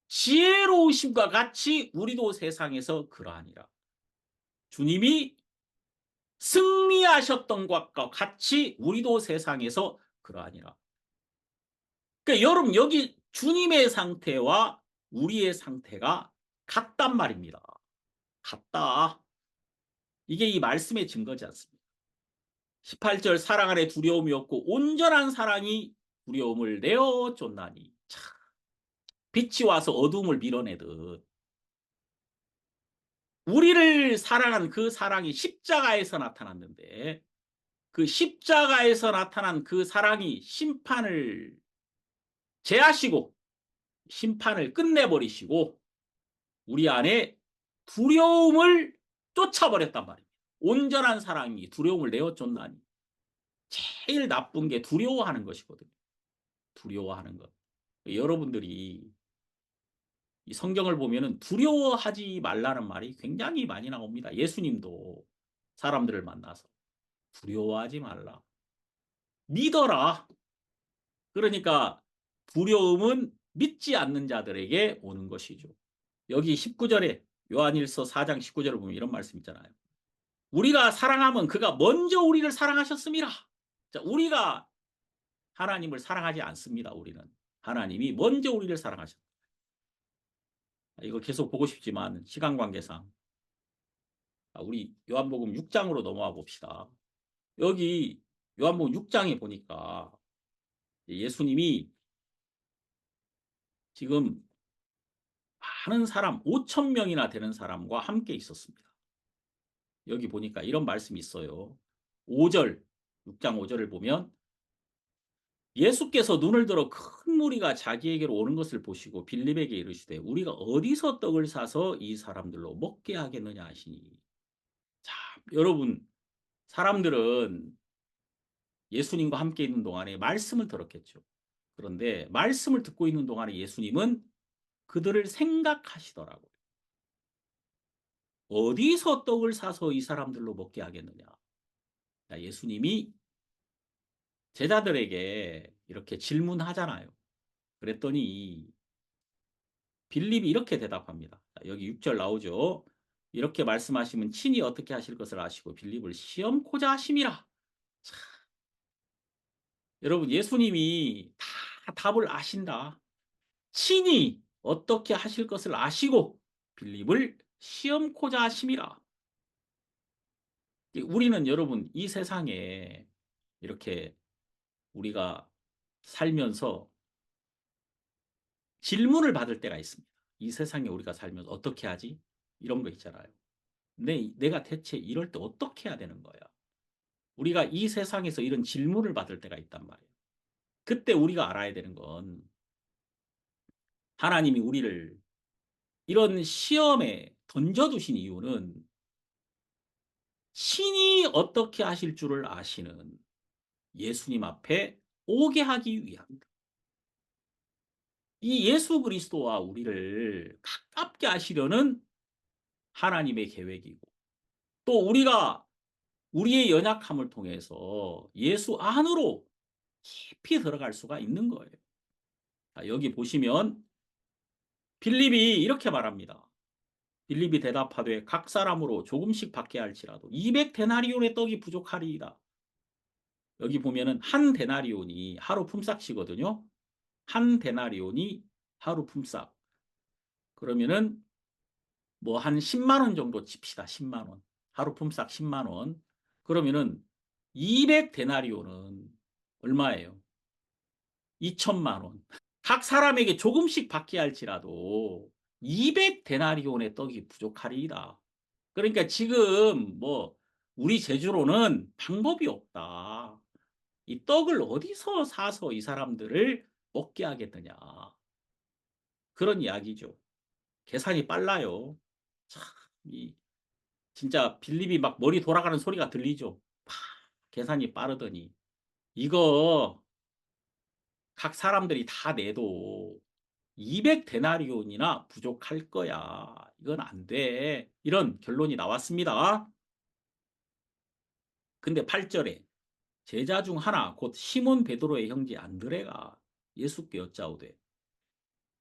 Speaker 1: 지혜로우심과 같이 우리도 세상에서 그러하니라. 주님이 승리하셨던 것과 같이 우리도 세상에서 그러하니라. 그러니까 여러분 여기 주님의 상태와 우리의 상태가 같단 말입니다. 같다. 이게 이 말씀의 증거지 않습니까? 18절 사랑 안에 두려움이 없고 온전한 사랑이 두려움을 내어 쫓나니. 참, 빛이 와서 어둠을 밀어내듯 우리를 사랑한 그 사랑이 십자가에서 나타났는데 그 십자가에서 나타난 그 사랑이 심판을 제하시고 심판을 끝내버리시고 우리 안에 두려움을 쫓아버렸단 말입니다. 온전한 사랑이 두려움을 내어쫓나니 제일 나쁜 게 두려워하는 것이거든요. 두려워하는 것. 여러분들이 이 성경을 보면은 두려워하지 말라는 말이 굉장히 많이 나옵니다. 예수님도 사람들을 만나서 두려워하지 말라. 믿어라. 그러니까 두려움은 믿지 않는 자들에게 오는 것이죠. 여기 19절에 요한일서 4장 19절을 보면 이런 말씀 있잖아요. 우리가 사랑하면 그가 먼저 우리를 사랑하셨음이라. 자, 우리가 하나님을 사랑하지 않습니다. 우리는. 하나님이 먼저 우리를 사랑하셨다. 이거 계속 보고 싶지만 시간 관계상 우리 요한복음 6장으로 넘어가 봅시다. 여기 요한복음 6장에 보니까 예수님이 지금 많은 사람 5천 명이나 되는 사람과 함께 있었습니다. 여기 보니까 이런 말씀이 있어요. 5절 6장 5절을 보면 예수께서 눈을 들어 큰 무리가 자기에게로 오는 것을 보시고 빌립에게 이르시되 우리가 어디서 떡을 사서 이 사람들로 먹게 하겠느냐 하시니. 자, 여러분 사람들은 예수님과 함께 있는 동안에 말씀을 들었겠죠. 그런데 말씀을 듣고 있는 동안에 예수님은 그들을 생각하시더라고요. 어디서 떡을 사서 이 사람들로 먹게 하겠느냐. 자, 예수님이 제자들에게 이렇게 질문하잖아요. 그랬더니 빌립이 이렇게 대답합니다. 자, 여기 6절 나오죠. 이렇게 말씀하시면 친히 어떻게 하실 것을 아시고 빌립을 시험코자 하심이라. 자, 여러분 예수님이 다 답을 아신다. 친히 어떻게 하실 것을 아시고 빌립을 시험코자 하심이라. 우리는 여러분 이 세상에 이렇게 우리가 살면서 질문을 받을 때가 있습니다. 이 세상에 우리가 살면서 어떻게 하지? 이런 거 있잖아요. 내가 대체 이럴 때 어떻게 해야 되는 거야? 우리가 이 세상에서 이런 질문을 받을 때가 있단 말이에요. 그때 우리가 알아야 되는 건 하나님이 우리를 이런 시험에 던져두신 이유는 신이 어떻게 하실 줄을 아시는 예수님 앞에 오게 하기 위함입니다. 이 예수 그리스도와 우리를 가깝게 하시려는 하나님의 계획이고 또 우리가 우리의 연약함을 통해서 예수 안으로 깊이 들어갈 수가 있는 거예요. 자, 여기 보시면 빌립이 이렇게 말합니다. 빌립이 대답하되 각 사람으로 조금씩 받게 할지라도 200데나리온의 떡이 부족하리이다. 여기 보면은 한 데나리온이 하루 품삯이거든요. 한 데나리온이 하루 품삯. 그러면은 뭐 한 10만 원 정도 칩시다. 10만 원. 하루 품삯 10만 원. 그러면은 200데나리온은 얼마예요? 2천만 원. 각 사람에게 조금씩 받게 할지라도 200데나리온의 떡이 부족하리이다. 그러니까 지금 뭐 우리 제주로는 방법이 없다. 이 떡을 어디서 사서 이 사람들을 먹게 하겠느냐. 그런 이야기죠. 계산이 빨라요. 참, 진짜 빌립이 막 머리 돌아가는 소리가 들리죠. 계산이 빠르더니. 이거 각 사람들이 다 내도 200데나리온이나 부족할 거야. 이건 안 돼. 이런 결론이 나왔습니다. 근데 8절에 제자 중 하나 곧 시몬 베드로의 형제 안드레가 예수께 여짜오되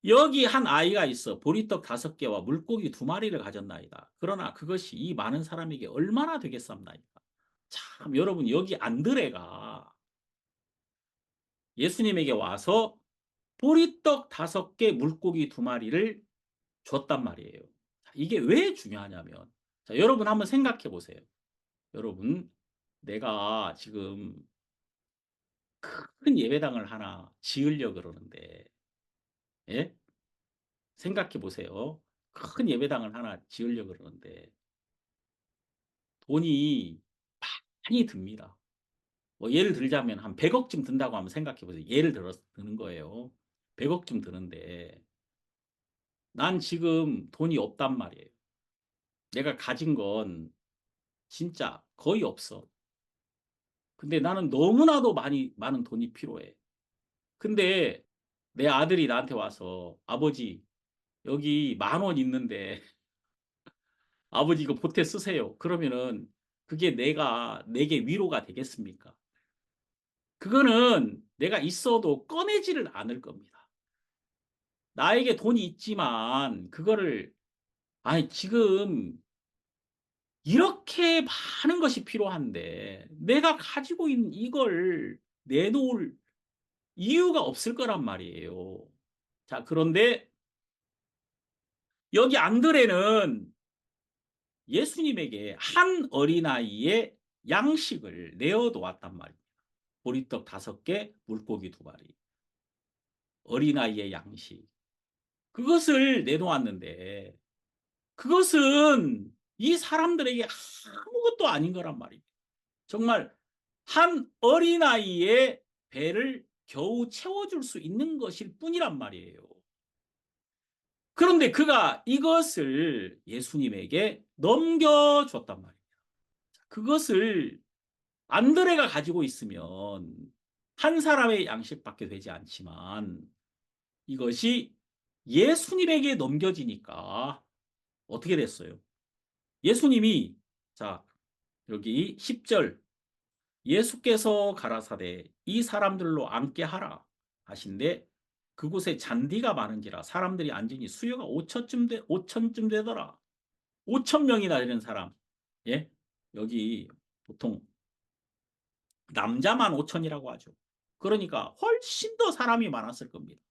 Speaker 1: 여기 한 아이가 있어 보리떡 5개와 물고기 2마리를 가졌나이다. 그러나 그것이 이 많은 사람에게 얼마나 되겠습나이다. 참 여러분 여기 안드레가 예수님에게 와서 보리떡 5개 물고기 2마리를 줬단 말이에요. 이게 왜 중요하냐면 자, 여러분 한번 생각해 보세요. 여러분 내가 지금 큰 예배당을 하나 지으려 그러는데 예? 생각해 보세요. 큰 예배당을 하나 지으려 그러는데 돈이 많이 듭니다. 뭐 예를 들자면 한 100억쯤 든다고 한번 생각해 보세요. 예를 들어서 드는 거예요. 100억쯤 드는데 난 지금 돈이 없단 말이에요. 내가 가진 건 진짜 거의 없어. 근데 나는 너무나도 많은 돈이 필요해. 근데 내 아들이 나한테 와서 아버지 여기 10,000원 있는데 아버지 이거 보태 쓰세요. 그러면은 그게 내게 위로가 되겠습니까? 그거는 내가 있어도 꺼내지를 않을 겁니다. 나에게 돈이 있지만 그거를 아니 지금 이렇게 많은 것이 필요한데 내가 가지고 있는 이걸 내놓을 이유가 없을 거란 말이에요. 자, 그런데 여기 안드레는 예수님에게 한 어린아이의 양식을 내어놓았단 말입니다. 보리떡 5개, 물고기 2마리. 어린아이의 양식. 그것을 내놓았는데 그것은 이 사람들에게 아무것도 아닌 거란 말입니다. 정말 한 어린아이의 배를 겨우 채워줄 수 있는 것일 뿐이란 말이에요. 그런데 그가 이것을 예수님에게 넘겨줬단 말이에요. 그것을 안드레가 가지고 있으면 한 사람의 양식밖에 되지 않지만 이것이 예수님에게 넘겨지니까 어떻게 됐어요? 예수님이 자 여기 10절 예수께서 가라사대 이 사람들로 앉게 하라 하신데 그곳에 잔디가 많은지라 사람들이 앉으니 수요가 5천쯤 되더라. 5천 명이나 되는 사람. 예? 여기 보통 남자만 5천이라고 하죠. 그러니까 훨씬 더 사람이 많았을 겁니다.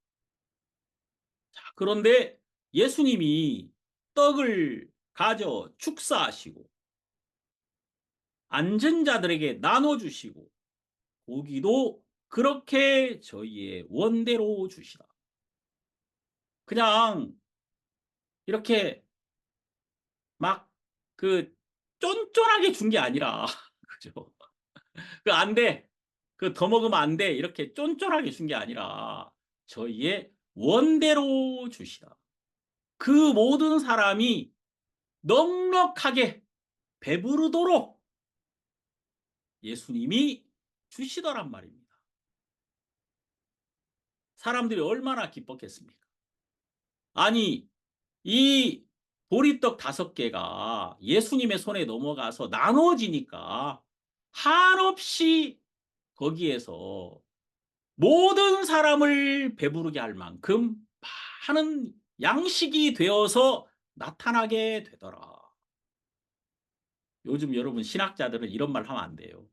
Speaker 1: 자, 그런데 예수님이 떡을 가져 축사하시고 앉은 자들에게 나눠주시고 고기도 그렇게 저희의 원대로 주시라. 그냥 이렇게 막 그 쫀쫀하게 준 게 아니라 그죠? 그 안 돼. 그 더 먹으면 안 돼. 이렇게 쫀쫀하게 준 게 아니라 저희의 원대로 주시라. 그 모든 사람이 넉넉하게 배부르도록 예수님이 주시더란 말입니다. 사람들이 얼마나 기뻤겠습니까? 아니, 이 보리떡 5개가 예수님의 손에 넘어가서 나눠지니까 한없이 거기에서 모든 사람을 배부르게 할 만큼 많은 양식이 되어서 나타나게 되더라. 요즘 여러분 신학자들은 이런 말 하면 안 돼요.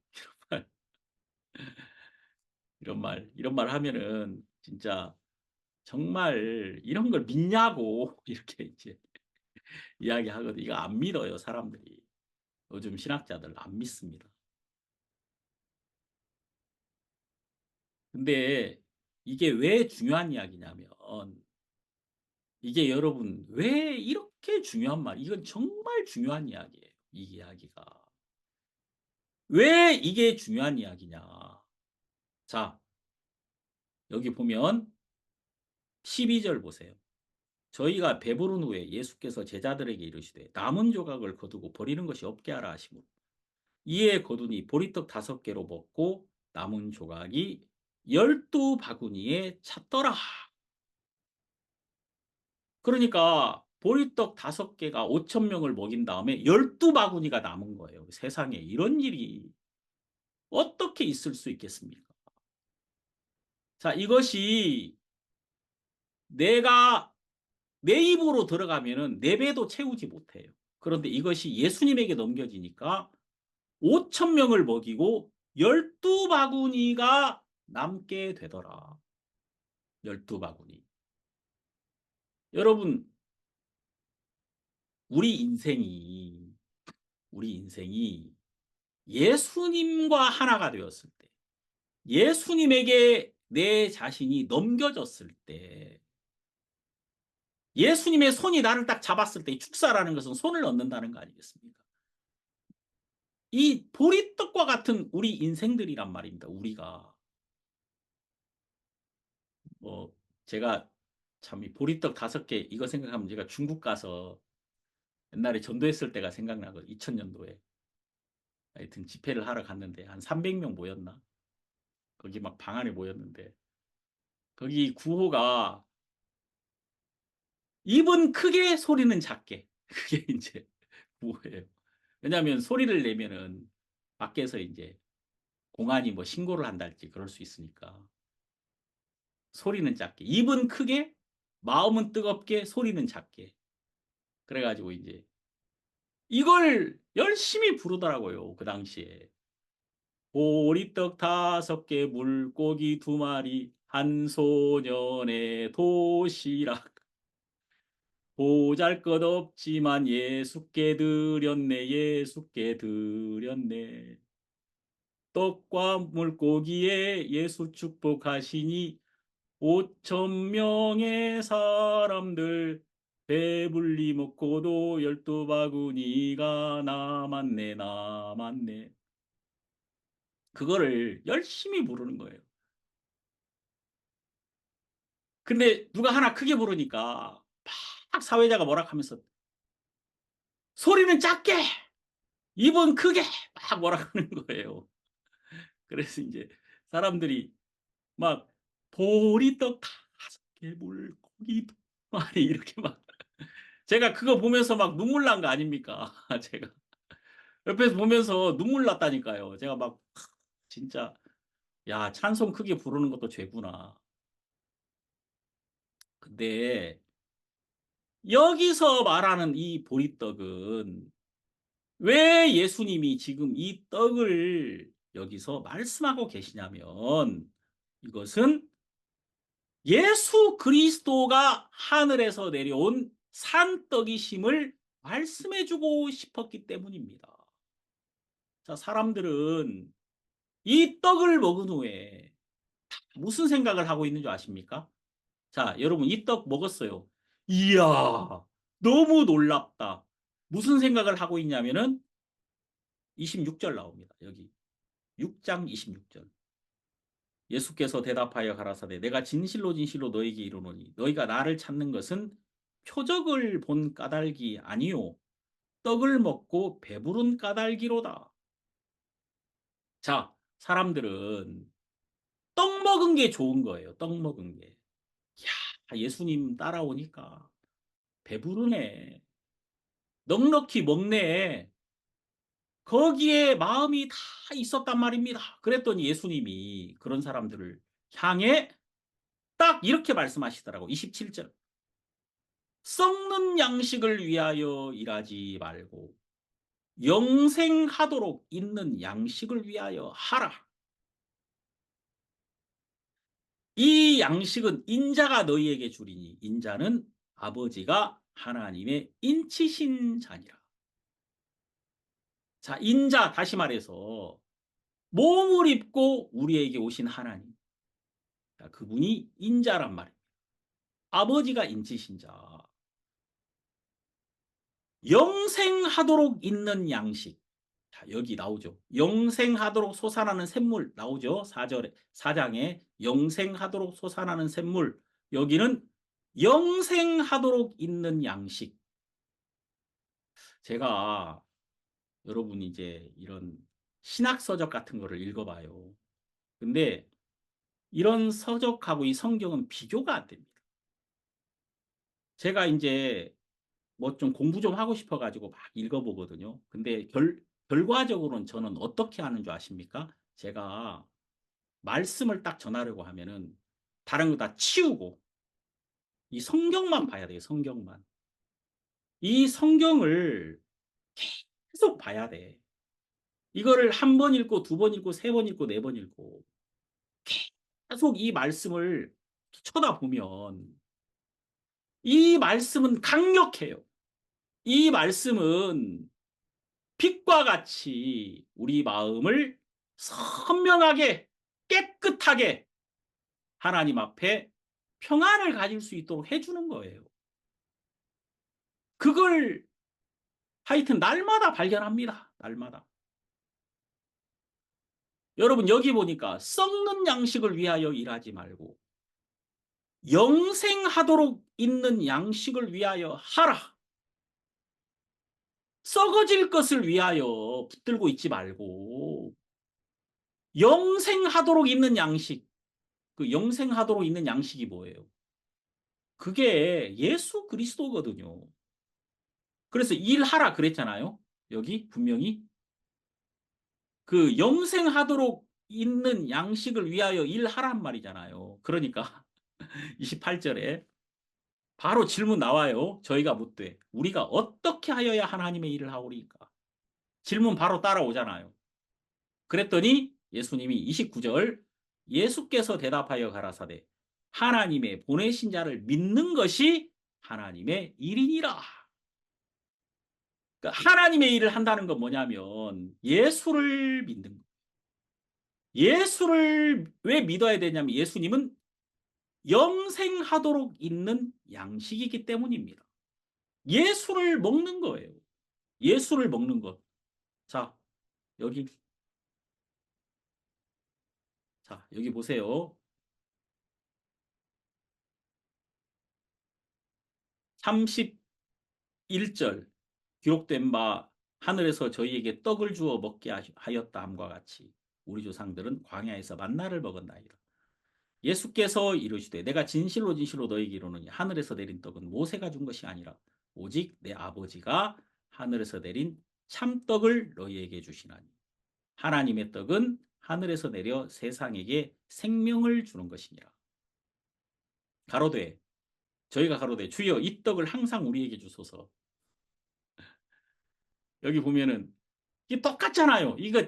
Speaker 1: 이런 말 하면은 진짜 정말 이런 걸 믿냐고 이렇게 이제 이야기하거든요. 이거 안 믿어요, 사람들이. 요즘 신학자들 안 믿습니다. 근데 이게 왜 중요한 이야기냐면 이게 여러분 왜 이렇게 중요한 말, 이건 정말 중요한 이야기예요. 이 이야기가. 왜 이게 중요한 이야기냐. 자, 여기 보면 12절 보세요. 저희가 배부른 후에 예수께서 제자들에게 이르시되 남은 조각을 거두고 버리는 것이 없게 하라 하시므로 이에 거두니 보리떡 5개로 먹고 남은 조각이 12바구니에 찼더라. 그러니까 보리떡 5개가 5천 명을 먹인 다음에 12바구니가 남은 거예요. 세상에 이런 일이 어떻게 있을 수 있겠습니까? 자, 이것이 내가 내 입으로 들어가면은 4배도 채우지 못해요. 그런데 이것이 예수님에게 넘겨지니까 5천 명을 먹이고 12바구니가 남게 되더라. 12바구니. 여러분, 우리 인생이, 우리 인생이 예수님과 하나가 되었을 때, 예수님에게 내 자신이 넘겨졌을 때, 예수님의 손이 나를 딱 잡았을 때, 축사라는 것은 손을 얻는다는 거 아니겠습니까? 이 보리떡과 같은 우리 인생들이란 말입니다. 우리가 뭐 제가 참 이 보리떡 5개 이거 생각하면 제가 중국 가서 옛날에 전도했을 때가 생각나거든요. 2000년도에 하여튼 집회를 하러 갔는데 한 300명 모였나? 거기 막 방 안에 모였는데 거기 구호가 입은 크게 소리는 작게 그게 이제 구호예요. 왜냐하면 소리를 내면은 밖에서 이제 공안이 뭐 신고를 한달지 그럴 수 있으니까 소리는 작게 입은 크게 마음은 뜨겁게 소리는 작게 그래가지고 이제 이걸 열심히 부르더라고요 그 당시에. 보리떡 5개 물고기 2마리 한 소년의 도시락 보잘것없지만 예수께 드렸네 예수께 드렸네 떡과 물고기에 예수 축복하시니 5천 명의 사람들 배불리 먹고도 12바구니가 남았네 남았네. 그거를 열심히 부르는 거예요. 근데 누가 하나 크게 부르니까 막 사회자가 뭐라 하면서 소리는 작게 입은 크게 막 뭐라 하는 거예요. 그래서 이제 사람들이 막 보리떡 5개 물고기 2마리 이렇게 막 제가 그거 보면서 막 눈물 난 거 아닙니까? 제가 옆에서 보면서 눈물 났다니까요. 제가 막 진짜 야 찬송 크게 부르는 것도 죄구나. 근데 여기서 말하는 이 보리떡은 왜 예수님이 지금 이 떡을 여기서 말씀하고 계시냐면 이것은 예수 그리스도가 하늘에서 내려온 산떡이심을 말씀해 주고 싶었기 때문입니다. 자, 사람들은 이 떡을 먹은 후에 무슨 생각을 하고 있는 줄 아십니까? 자, 여러분 이 떡 먹었어요. 이야, 너무 놀랍다. 무슨 생각을 하고 있냐면은 26절 나옵니다. 여기 6장 26절. 예수께서 대답하여 가라사대 내가 진실로 진실로 너에게 이르노니 너희가 나를 찾는 것은 표적을 본 까닭이 아니요 떡을 먹고 배부른 까닭이로다. 자, 사람들은 떡 먹은 게 좋은 거예요. 떡 먹은 게. 야, 예수님 따라오니까 배부르네. 넉넉히 먹네. 거기에 마음이 다 있었단 말입니다. 그랬더니 예수님이 그런 사람들을 향해 딱 이렇게 말씀하시더라고. 27절. 썩는 양식을 위하여 일하지 말고 영생하도록 있는 양식을 위하여 하라. 이 양식은 인자가 너희에게 주리니 인자는 아버지가 하나님의 인치신 자니라. 자, 인자 다시 말해서 몸을 입고 우리에게 오신 하나님. 자, 그분이 인자란 말이에요. 아버지가 인치신 자. 영생하도록 있는 양식. 자, 여기 나오죠. 영생하도록 솟아나는 샘물 나오죠. 4절에 4장에 영생하도록 솟아나는 샘물. 여기는 영생하도록 있는 양식. 제가 여러분 이제 이런 신학 서적 같은 거를 읽어봐요. 근데 이런 서적하고 이 성경은 비교가 안 됩니다. 제가 이제 뭐 좀 공부 좀 하고 싶어 가지고 막 읽어보거든요. 근데 결과적으로는 저는 어떻게 하는 줄 아십니까? 제가 말씀을 딱 전하려고 하면은 다른 거 다 치우고 이 성경만 봐야 돼요. 성경만. 이 성경을 계속 봐야 돼. 이거를 한 번 읽고 2번 읽고 3번 읽고 4번 읽고 계속 이 말씀을 쳐다보면 이 말씀은 강력해요. 이 말씀은 빛과 같이 우리 마음을 선명하게 깨끗하게 하나님 앞에 평안을 가질 수 있도록 해주는 거예요. 그걸 하여튼 날마다 발견합니다. 날마다. 여러분 여기 보니까 썩는 양식을 위하여 일하지 말고 영생하도록 있는 양식을 위하여 하라. 썩어질 것을 위하여 붙들고 있지 말고 영생하도록 있는 양식. 그 영생하도록 있는 양식이 뭐예요? 그게 예수 그리스도거든요. 그래서 일하라 그랬잖아요. 여기 분명히 그 영생하도록 있는 양식을 위하여 일하란 말이잖아요. 그러니까 28절에 바로 질문 나와요. 저희가 묻되 우리가 어떻게 하여야 하나님의 일을 하오리까? 질문 바로 따라오잖아요. 그랬더니 예수님이 29절 예수께서 대답하여 가라사대 하나님의 보내신 자를 믿는 것이 하나님의 일이니라. 그러니까 하나님의 일을 한다는 건 뭐냐면 예수를 믿는 거예요. 예수를 왜 믿어야 되냐면 예수님은 영생하도록 있는 양식이기 때문입니다. 예수를 먹는 거예요. 예수를 먹는 것. 자, 여기, 자, 여기 보세요. 31절 기록된 바 하늘에서 저희에게 떡을 주어 먹게 하였다 함과 같이 우리 조상들은 광야에서 만나를 먹었나이다. 예수께서 이르시되 내가 진실로 진실로 너희에게 이르노니 하늘에서 내린 떡은 모세가 준 것이 아니라 오직 내 아버지가 하늘에서 내린 참떡을 너희에게 주시나니 하나님의 떡은 하늘에서 내려 세상에게 생명을 주는 것이니라. 가로되 저희가 가로되 주여 이 떡을 항상 우리에게 주소서. 여기 보면은 이게 똑같잖아요. 이거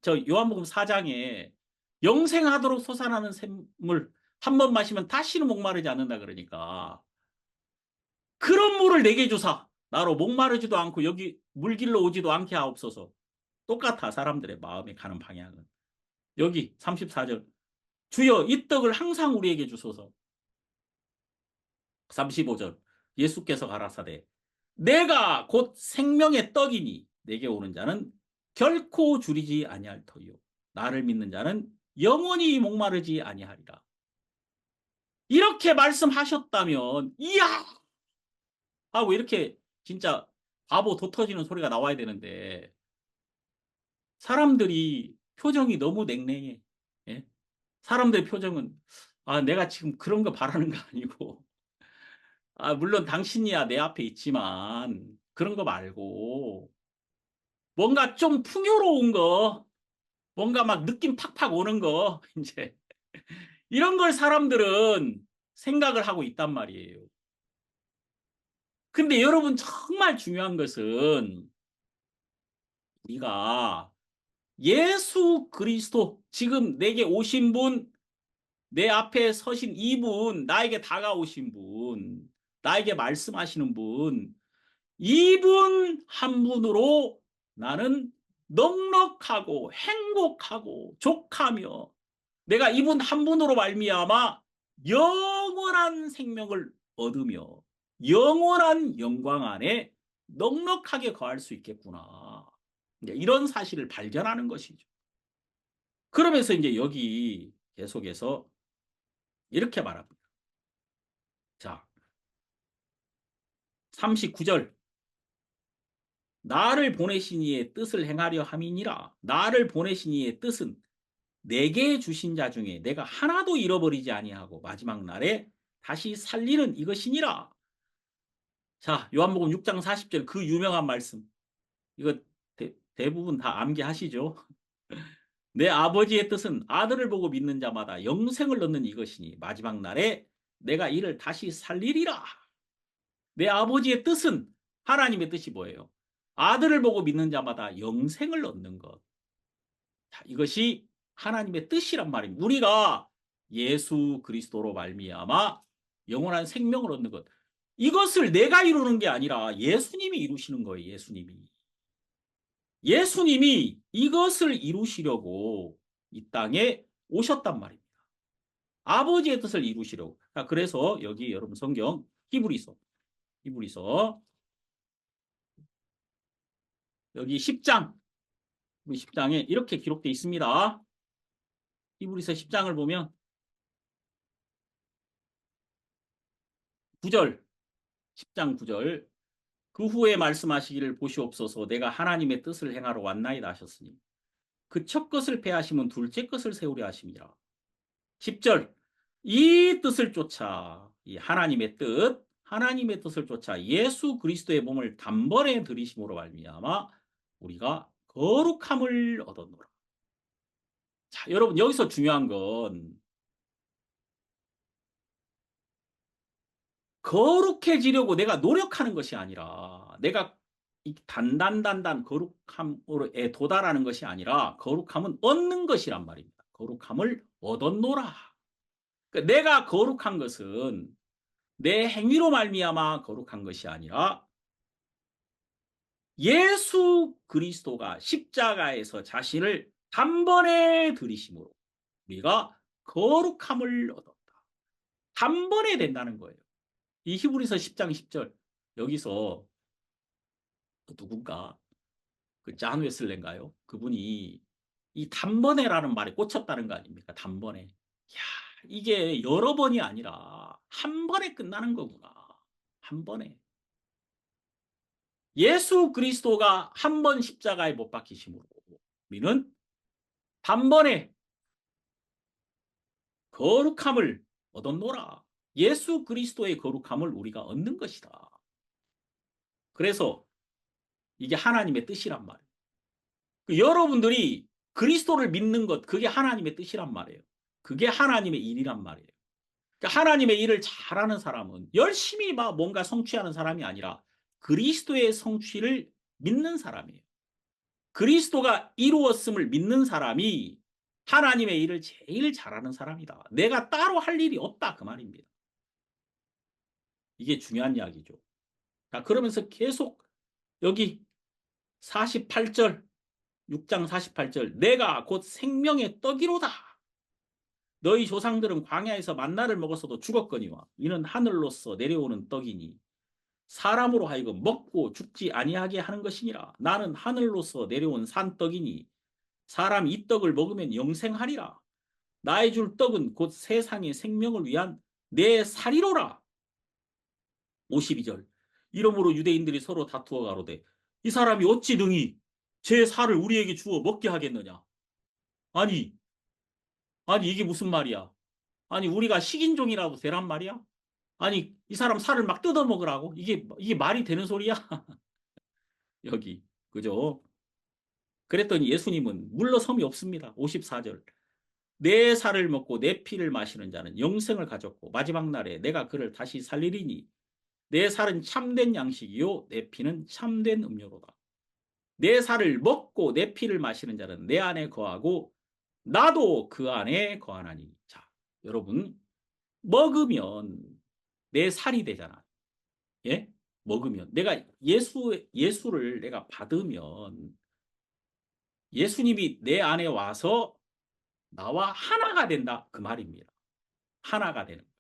Speaker 1: 저 요한복음 4장에 영생하도록 솟아나는 샘물 한 번 마시면 다시는 목마르지 않는다 그러니까 그런 물을 내게 주사 나로 목마르지도 않고 여기 물길로 오지도 않게 하옵소서. 똑같아 사람들의 마음에 가는 방향은. 여기 34절 주여 이 떡을 항상 우리에게 주소서. 35절 예수께서 가라사대 내가 곧 생명의 떡이니 내게 오는 자는 결코 줄이지 아니할 터이요 나를 믿는 자는 영원히 목마르지 아니하리라. 이렇게 말씀하셨다면 이야 하고 이렇게 진짜 바보 도 터지는 소리가 나와야 되는데 사람들이 표정이 너무 냉랭해. 예? 사람들의 표정은 아 내가 지금 그런 거 바라는 거 아니고 아 물론 당신이야 내 앞에 있지만 그런 거 말고 뭔가 좀 풍요로운 거 뭔가 막 느낌 팍팍 오는 거 이제 이런 걸 사람들은 생각을 하고 있단 말이에요. 근데 여러분 정말 중요한 것은 우리가 예수 그리스도 지금 내게 오신 분, 내 앞에 서신 이분, 나에게 다가오신 분, 나에게 말씀하시는 분, 이분 한 분으로 나는 넉넉하고 행복하고 족하며 내가 이분 한 분으로 말미암아 영원한 생명을 얻으며 영원한 영광 안에 넉넉하게 거할 수 있겠구나. 이런 사실을 발견하는 것이죠. 그러면서 이제 여기 계속해서 이렇게 말합니다. 자, 39절. 나를 보내신 이의 뜻을 행하려 함이니라. 나를 보내신 이의 뜻은 내게 주신 자 중에 내가 하나도 잃어버리지 아니하고 마지막 날에 다시 살리는 이것이니라. 자, 요한복음 6장 40절 그 유명한 말씀. 이거 대부분 다 암기하시죠? 내 아버지의 뜻은 아들을 보고 믿는 자마다 영생을 얻는 이것이니 마지막 날에 내가 이를 다시 살리리라. 내 아버지의 뜻은 하나님의 뜻이 뭐예요? 아들을 보고 믿는 자마다 영생을 얻는 것. 자, 이것이 하나님의 뜻이란 말입니다. 우리가 예수 그리스도로 말미암아 영원한 생명을 얻는 것. 이것을 내가 이루는 게 아니라 예수님이 이루시는 거예요. 예수님이. 예수님이 이것을 이루시려고 이 땅에 오셨단 말입니다. 아버지의 뜻을 이루시려고. 자, 그래서 여기 여러분 성경 히브리서 여기 10장 10장에 이렇게 기록되어 있습니다. 히브리서 10장을 보면 9절, 10장 9절. 그 후에 말씀하시기를 보시옵소서 내가 하나님의 뜻을 행하러 왔나이다 하셨으니 그 첫 것을 패하시면 둘째 것을 세우려 하심이라. 10절. 이 뜻을 쫓아 이 하나님의 뜻을 쫓아 예수 그리스도의 몸을 단번에 들이심으로 말미암아 우리가 거룩함을 얻었노라. 자, 여러분 여기서 중요한 건 거룩해지려고 내가 노력하는 것이 아니라 내가 이 단단단단 거룩함에 도달하는 것이 아니라 거룩함은 얻는 것이란 말입니다. 거룩함을 얻었노라. 그러니까 내가 거룩한 것은 내 행위로 말미암아 거룩한 것이 아니라 예수 그리스도가 십자가에서 자신을 단번에 들이심으로 우리가 거룩함을 얻었다. 단번에 된다는 거예요. 이 히브리서 10장 10절 여기서 누군가 그 잔 웨슬레인가요? 그분이 이 단번에라는 말에 꽂혔다는 거 아닙니까? 단번에. 야, 이게 여러 번이 아니라 한 번에 끝나는 거구나. 한 번에. 예수 그리스도가 한 번 십자가에 못 박히심으로 우리는 단번에 거룩함을 얻었노라. 예수 그리스도의 거룩함을 우리가 얻는 것이다. 그래서 이게 하나님의 뜻이란 말이에요. 여러분들이 그리스도를 믿는 것, 그게 하나님의 뜻이란 말이에요. 그게 하나님의 일이란 말이에요. 그러니까 하나님의 일을 잘하는 사람은 열심히 막 뭔가 성취하는 사람이 아니라 그리스도의 성취를 믿는 사람이에요. 그리스도가 이루었음을 믿는 사람이 하나님의 일을 제일 잘하는 사람이다. 내가 따로 할 일이 없다. 그 말입니다. 이게 중요한 이야기죠. 자, 그러면서 계속 여기 48절, 6장 48절, 내가 곧 생명의 떡이로다. 너희 조상들은 광야에서 만나를 먹었어도 죽었거니와 이는 하늘로서 내려오는 떡이니 사람으로 하여금 먹고 죽지 아니하게 하는 것이니라. 나는 하늘로서 내려온 산떡이니 사람이 이 떡을 먹으면 영생하리라. 나의 줄 떡은 곧 세상의 생명을 위한 내 살이로라. 52절. 이러므로 유대인들이 서로 다투어 가로되 이 사람이 어찌 능히 제 살을 우리에게 주어 먹게 하겠느냐. 아니 이게 무슨 말이야. 아니 우리가 식인종이라도 되란 말이야. 아니 이 사람 살을 막 뜯어 먹으라고. 이게 말이 되는 소리야. 여기 그죠. 그랬더니 예수님은 물러섬이 없습니다. 54절. 내 살을 먹고 내 피를 마시는 자는 영생을 가졌고 마지막 날에 내가 그를 다시 살리리니 내 살은 참된 양식이요 내 피는 참된 음료로다. 내 살을 먹고 내 피를 마시는 자는 내 안에 거하고 나도 그 안에 거하나니. 자, 여러분 먹으면 내 살이 되잖아. 예? 먹으면 내가 예수를 내가 받으면 예수님이 내 안에 와서 나와 하나가 된다. 그 말입니다. 하나가 되는 거예요.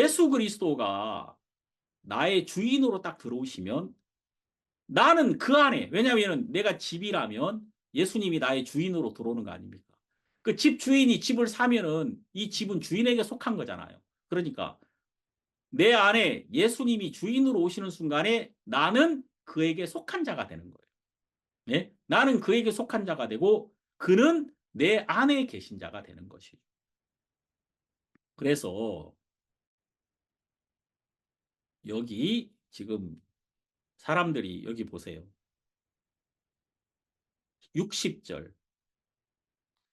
Speaker 1: 예수 그리스도가 나의 주인으로 딱 들어오시면 나는 그 안에, 왜냐하면 내가 집이라면 예수님이 나의 주인으로 들어오는 거 아닙니까? 그 집 주인이 집을 사면은 이 집은 주인에게 속한 거잖아요. 그러니까 내 안에 예수님이 주인으로 오시는 순간에 나는 그에게 속한 자가 되는 거예요. 예? 나는 그에게 속한 자가 되고 그는 내 안에 계신 자가 되는 것이죠. 그래서 여기 지금 사람들이 여기 보세요. 60절.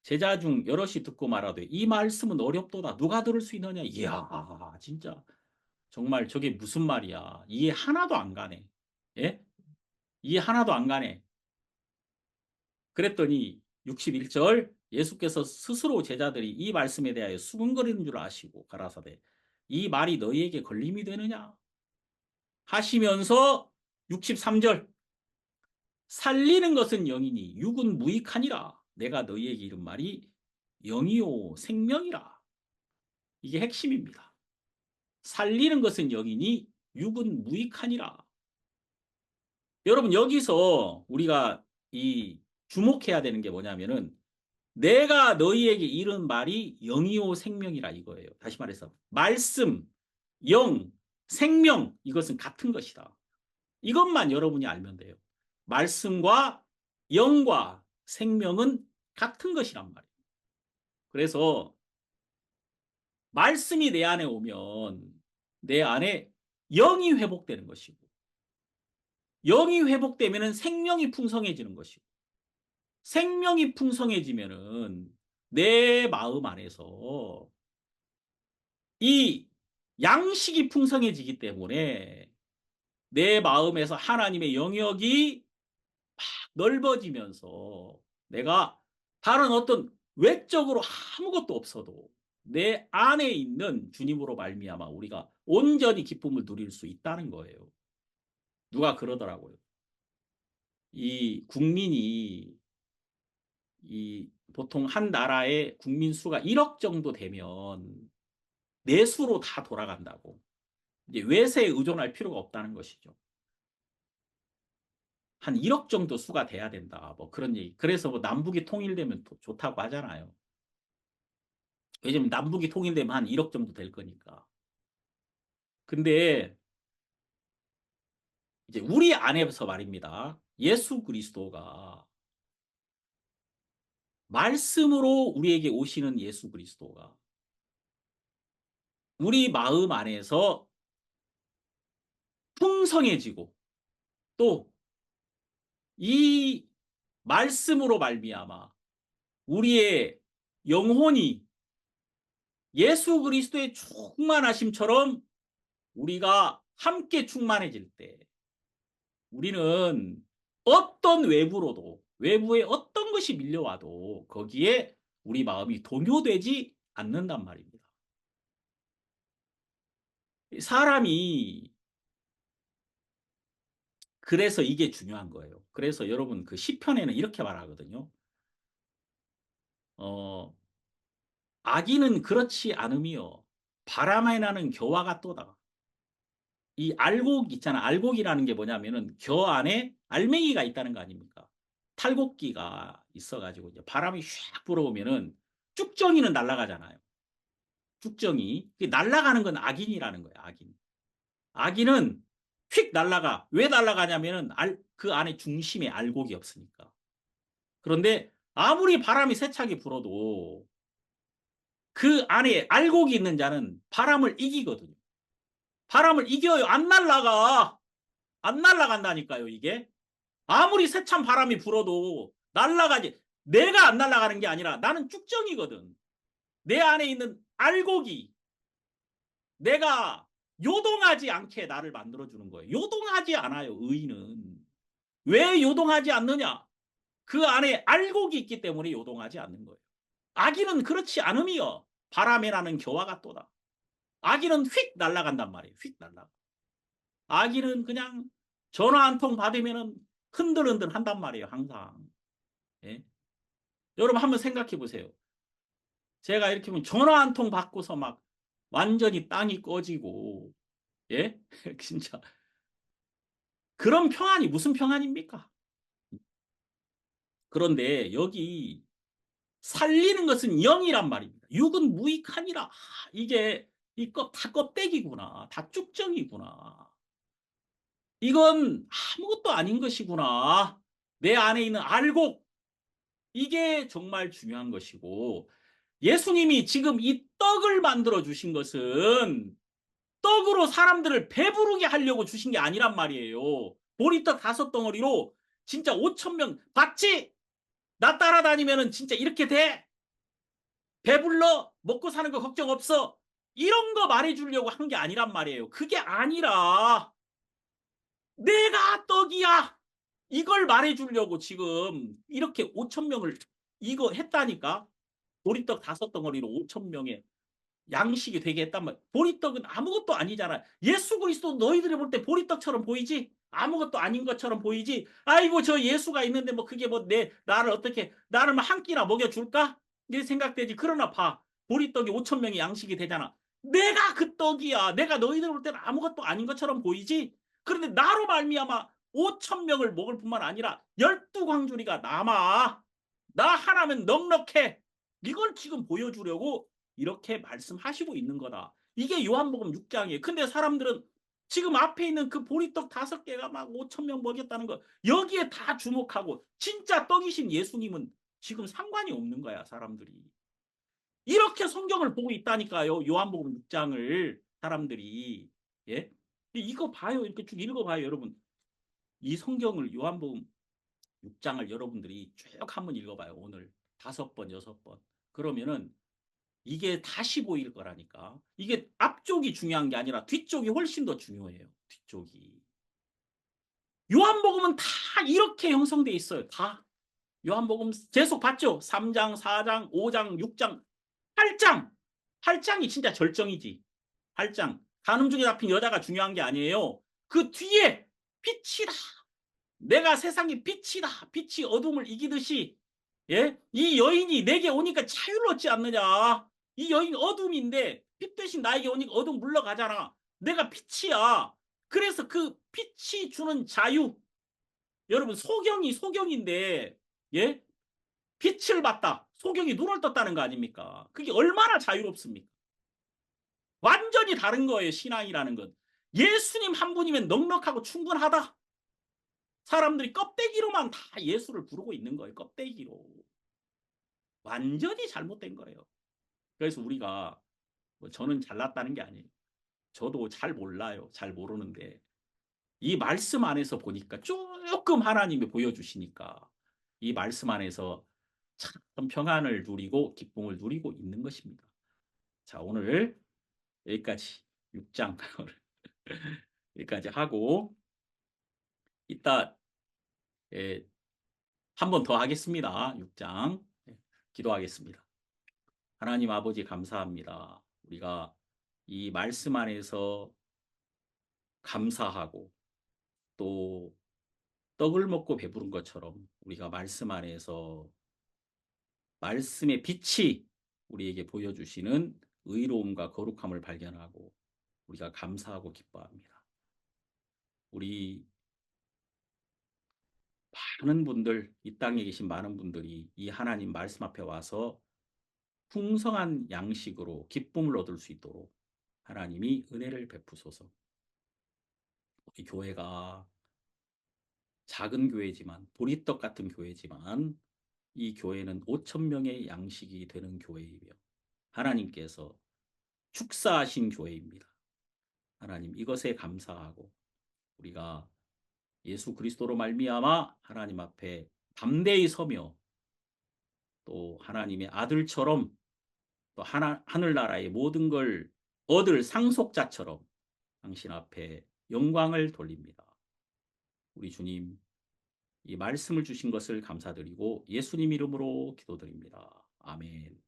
Speaker 1: 제자 중 여럿이 듣고 말하되 이 말씀은 어렵도다. 누가 들을 수 있느냐? 이야, 진짜 정말 저게 무슨 말이야. 이해 하나도 안 가네. 예? 이해 하나도 안 가네. 그랬더니 61절 예수께서 스스로 제자들이 이 말씀에 대하여 수근거리는 줄 아시고 가라사대 이 말이 너희에게 걸림이 되느냐 하시면서 63절 살리는 것은 영이니 육은 무익하니라. 내가 너희에게 이른 말이 영이요 생명이라. 이게 핵심입니다. 살리는 것은 영이니 육은 무익하니라. 여러분 여기서 우리가 이 주목해야 되는 게 뭐냐면은 내가 너희에게 이른 말이 영이요 생명이라 이거예요. 다시 말해서 말씀, 영, 생명 이것은 같은 것이다. 이것만 여러분이 알면 돼요. 말씀과 영과 생명은 같은 것이란 말이에요. 그래서 말씀이 내 안에 오면 내 안에 영이 회복되는 것이고, 영이 회복되면 생명이 풍성해지는 것이고, 생명이 풍성해지면은 내 마음 안에서 이 양식이 풍성해지기 때문에 내 마음에서 하나님의 영역이 넓어지면서 내가 다른 어떤 외적으로 아무것도 없어도 내 안에 있는 주님으로 말미암아 우리가 온전히 기쁨을 누릴 수 있다는 거예요. 누가 그러더라고요. 이 국민이 이 보통 한 나라의 국민 수가 1억 정도 되면 내수로 다 돌아간다고. 이제 외세에 의존할 필요가 없다는 것이죠. 한 1억 정도 수가 돼야 된다. 뭐 그런 얘기. 그래서 뭐 남북이 통일되면 좋다고 하잖아요. 왜냐면 남북이 통일되면 한 1억 정도 될 거니까. 근데 이제 우리 안에서 말입니다. 예수 그리스도가 말씀으로 우리에게 오시는 예수 그리스도가 우리 마음 안에서 풍성해지고 또 이 말씀으로 말미암아 우리의 영혼이 예수 그리스도의 충만하심처럼 우리가 함께 충만해질 때 우리는 어떤 외부로도 외부의 어떤 것이 밀려와도 거기에 우리 마음이 동요되지 않는단 말입니다. 사람이 그래서 이게 중요한 거예요. 그래서 여러분 그 시편에는 이렇게 말하거든요. 어, 악인은 그렇지 않으며 바람에 나는 겨와 같도다. 이 알곡 있잖아. 알곡이라는 게 뭐냐면은 겨 안에 알맹이가 있다는 거 아닙니까? 탈곡기가 있어가지고 이제 바람이 샥 불어오면은 쭉정이는 날아가잖아요. 쭉정이. 날아가는 건 악인이라는 거예요. 악인. 악인은 휙 날아가. 왜 날아가냐면은 그 안에 중심에 알곡이 없으니까. 그런데 아무리 바람이 세차게 불어도 그 안에 알곡이 있는 자는 바람을 이기거든요. 바람을 이겨요. 안 날아가. 안 날아간다니까요, 이게. 아무리 세찬 바람이 불어도 날아가지. 내가 안 날아가는 게 아니라 나는 쭉정이거든. 내 안에 있는 알곡이 내가 요동하지 않게 나를 만들어주는 거예요. 요동하지 않아요, 의인은. 왜 요동하지 않느냐? 그 안에 알곡이 있기 때문에 요동하지 않는 거예요. 악인은 그렇지 않음이여. 바람에 나는 겨와 같도다. 악인은 휙 날아간단 말이에요. 휙 날아가. 악인은 그냥 전화 한 통 받으면은 흔들흔들 한단 말이에요. 항상. 예? 여러분 한번 생각해 보세요. 제가 이렇게 보면 전화 한 통 받고서 막 완전히 땅이 꺼지고 예? 진짜 그런 평안이 무슨 평안입니까? 그런데 여기 살리는 것은 영이란 말입니다. 육은 무익하니라. 이게 다 껍데기구나. 다 쭉정이구나. 이건 아무것도 아닌 것이구나. 내 안에 있는 알곡. 이게 정말 중요한 것이고 예수님이 지금 이 떡을 만들어 주신 것은 떡으로 사람들을 배부르게 하려고 주신 게 아니란 말이에요. 보리떡 5덩어리로 진짜 5천 명 봤지? 나 따라다니면은 진짜 이렇게 돼? 배불러? 먹고 사는 거 걱정 없어? 이런 거 말해주려고 한 게 아니란 말이에요. 그게 아니라 내가 떡이야. 이걸 말해주려고 지금 이렇게 5천 명을 이거 했다니까. 보리떡 5덩어리로 5천 명의 양식이 되게 했단 말이야. 보리떡은 아무것도 아니잖아. 예수 그리스도 너희들이 볼 때 보리떡처럼 보이지? 아무것도 아닌 것처럼 보이지? 아이고 저 예수가 있는데 뭐 그게 뭐 나를 어떻게 나를 뭐 한 끼나 먹여줄까? 이렇게 생각되지. 그러나 봐. 보리떡이 5천 명의 양식이 되잖아. 내가 그 떡이야. 내가 너희들 볼 때는 아무것도 아닌 것처럼 보이지? 그런데 나로 말미암아 5천 명을 먹을 뿐만 아니라 12광주리가 남아. 나 하나면 넉넉해. 이걸 지금 보여주려고 이렇게 말씀하시고 있는 거다. 이게 요한복음 6장이에요. 근데 사람들은 지금 앞에 있는 그 보리떡 5개가 막 5천 명 먹였다는 거 여기에 다 주목하고 진짜 떡이신 예수님은 지금 상관이 없는 거야 사람들이. 이렇게 성경을 보고 있다니까요. 요한복음 6장을 사람들이. 예? 이거 봐요. 이렇게 쭉 읽어봐요 여러분. 이 성경을 요한복음 6장을 여러분들이 쭉 한번 읽어봐요. 오늘 5번, 6번. 그러면은 이게 다시 보일 거라니까. 이게 앞쪽이 중요한 게 아니라 뒤쪽이 훨씬 더 중요해요. 뒤쪽이. 요한복음은 다 이렇게 형성돼 있어요. 다. 요한복음 계속 봤죠? 3장, 4장, 5장, 6장, 8장. 8장이 진짜 절정이지. 8장. 간음 중에 잡힌 여자가 중요한 게 아니에요. 그 뒤에 빛이다. 내가 세상의 빛이다. 빛이 어둠을 이기듯이 예? 이 여인이 내게 오니까 자유를 얻지 않느냐. 이 여인 어둠인데 빛 대신 나에게 오니까 어둠 물러가잖아. 내가 빛이야. 그래서 그 빛이 주는 자유. 여러분 소경이 소경인데 예? 빛을 봤다. 소경이 눈을 떴다는 거 아닙니까? 그게 얼마나 자유롭습니까? 완전히 다른 거예요. 신앙이라는 건. 예수님 한 분이면 넉넉하고 충분하다. 사람들이 껍데기로만 다 예수를 부르고 있는 거예요. 껍데기로. 완전히 잘못된 거예요. 그래서 우리가 뭐 저는 잘났다는 게 아니에요. 저도 잘 몰라요. 잘 모르는데 이 말씀 안에서 보니까 조금 하나님이 보여주시니까 이 말씀 안에서 참 평안을 누리고 기쁨을 누리고 있는 것입니다. 자, 오늘 여기까지 6장 여기까지 하고 이따 예, 한 번 더 하겠습니다. 6장 기도하겠습니다. 하나님 아버지 감사합니다. 우리가 이 말씀 안에서 감사하고 또 떡을 먹고 배부른 것처럼 우리가 말씀 안에서 말씀의 빛이 우리에게 보여주시는 의로움과 거룩함을 발견하고 우리가 감사하고 기뻐합니다. 우리 많은 분들, 이 땅에 계신 많은 분들이 이 하나님 말씀 앞에 와서 풍성한 양식으로 기쁨을 얻을 수 있도록 하나님이 은혜를 베푸소서. 우리 교회가 작은 교회지만 보리떡 같은 교회지만 이 교회는 5천 명의 양식이 되는 교회이며 하나님께서 축사하신 교회입니다. 하나님 이것에 감사하고 우리가 예수 그리스도로 말미암아 하나님 앞에 담대히 서며 또 하나님의 아들처럼 또 하늘나라의 모든 걸 얻을 상속자처럼 당신 앞에 영광을 돌립니다. 우리 주님 이 말씀을 주신 것을 감사드리고 예수님 이름으로 기도드립니다. 아멘.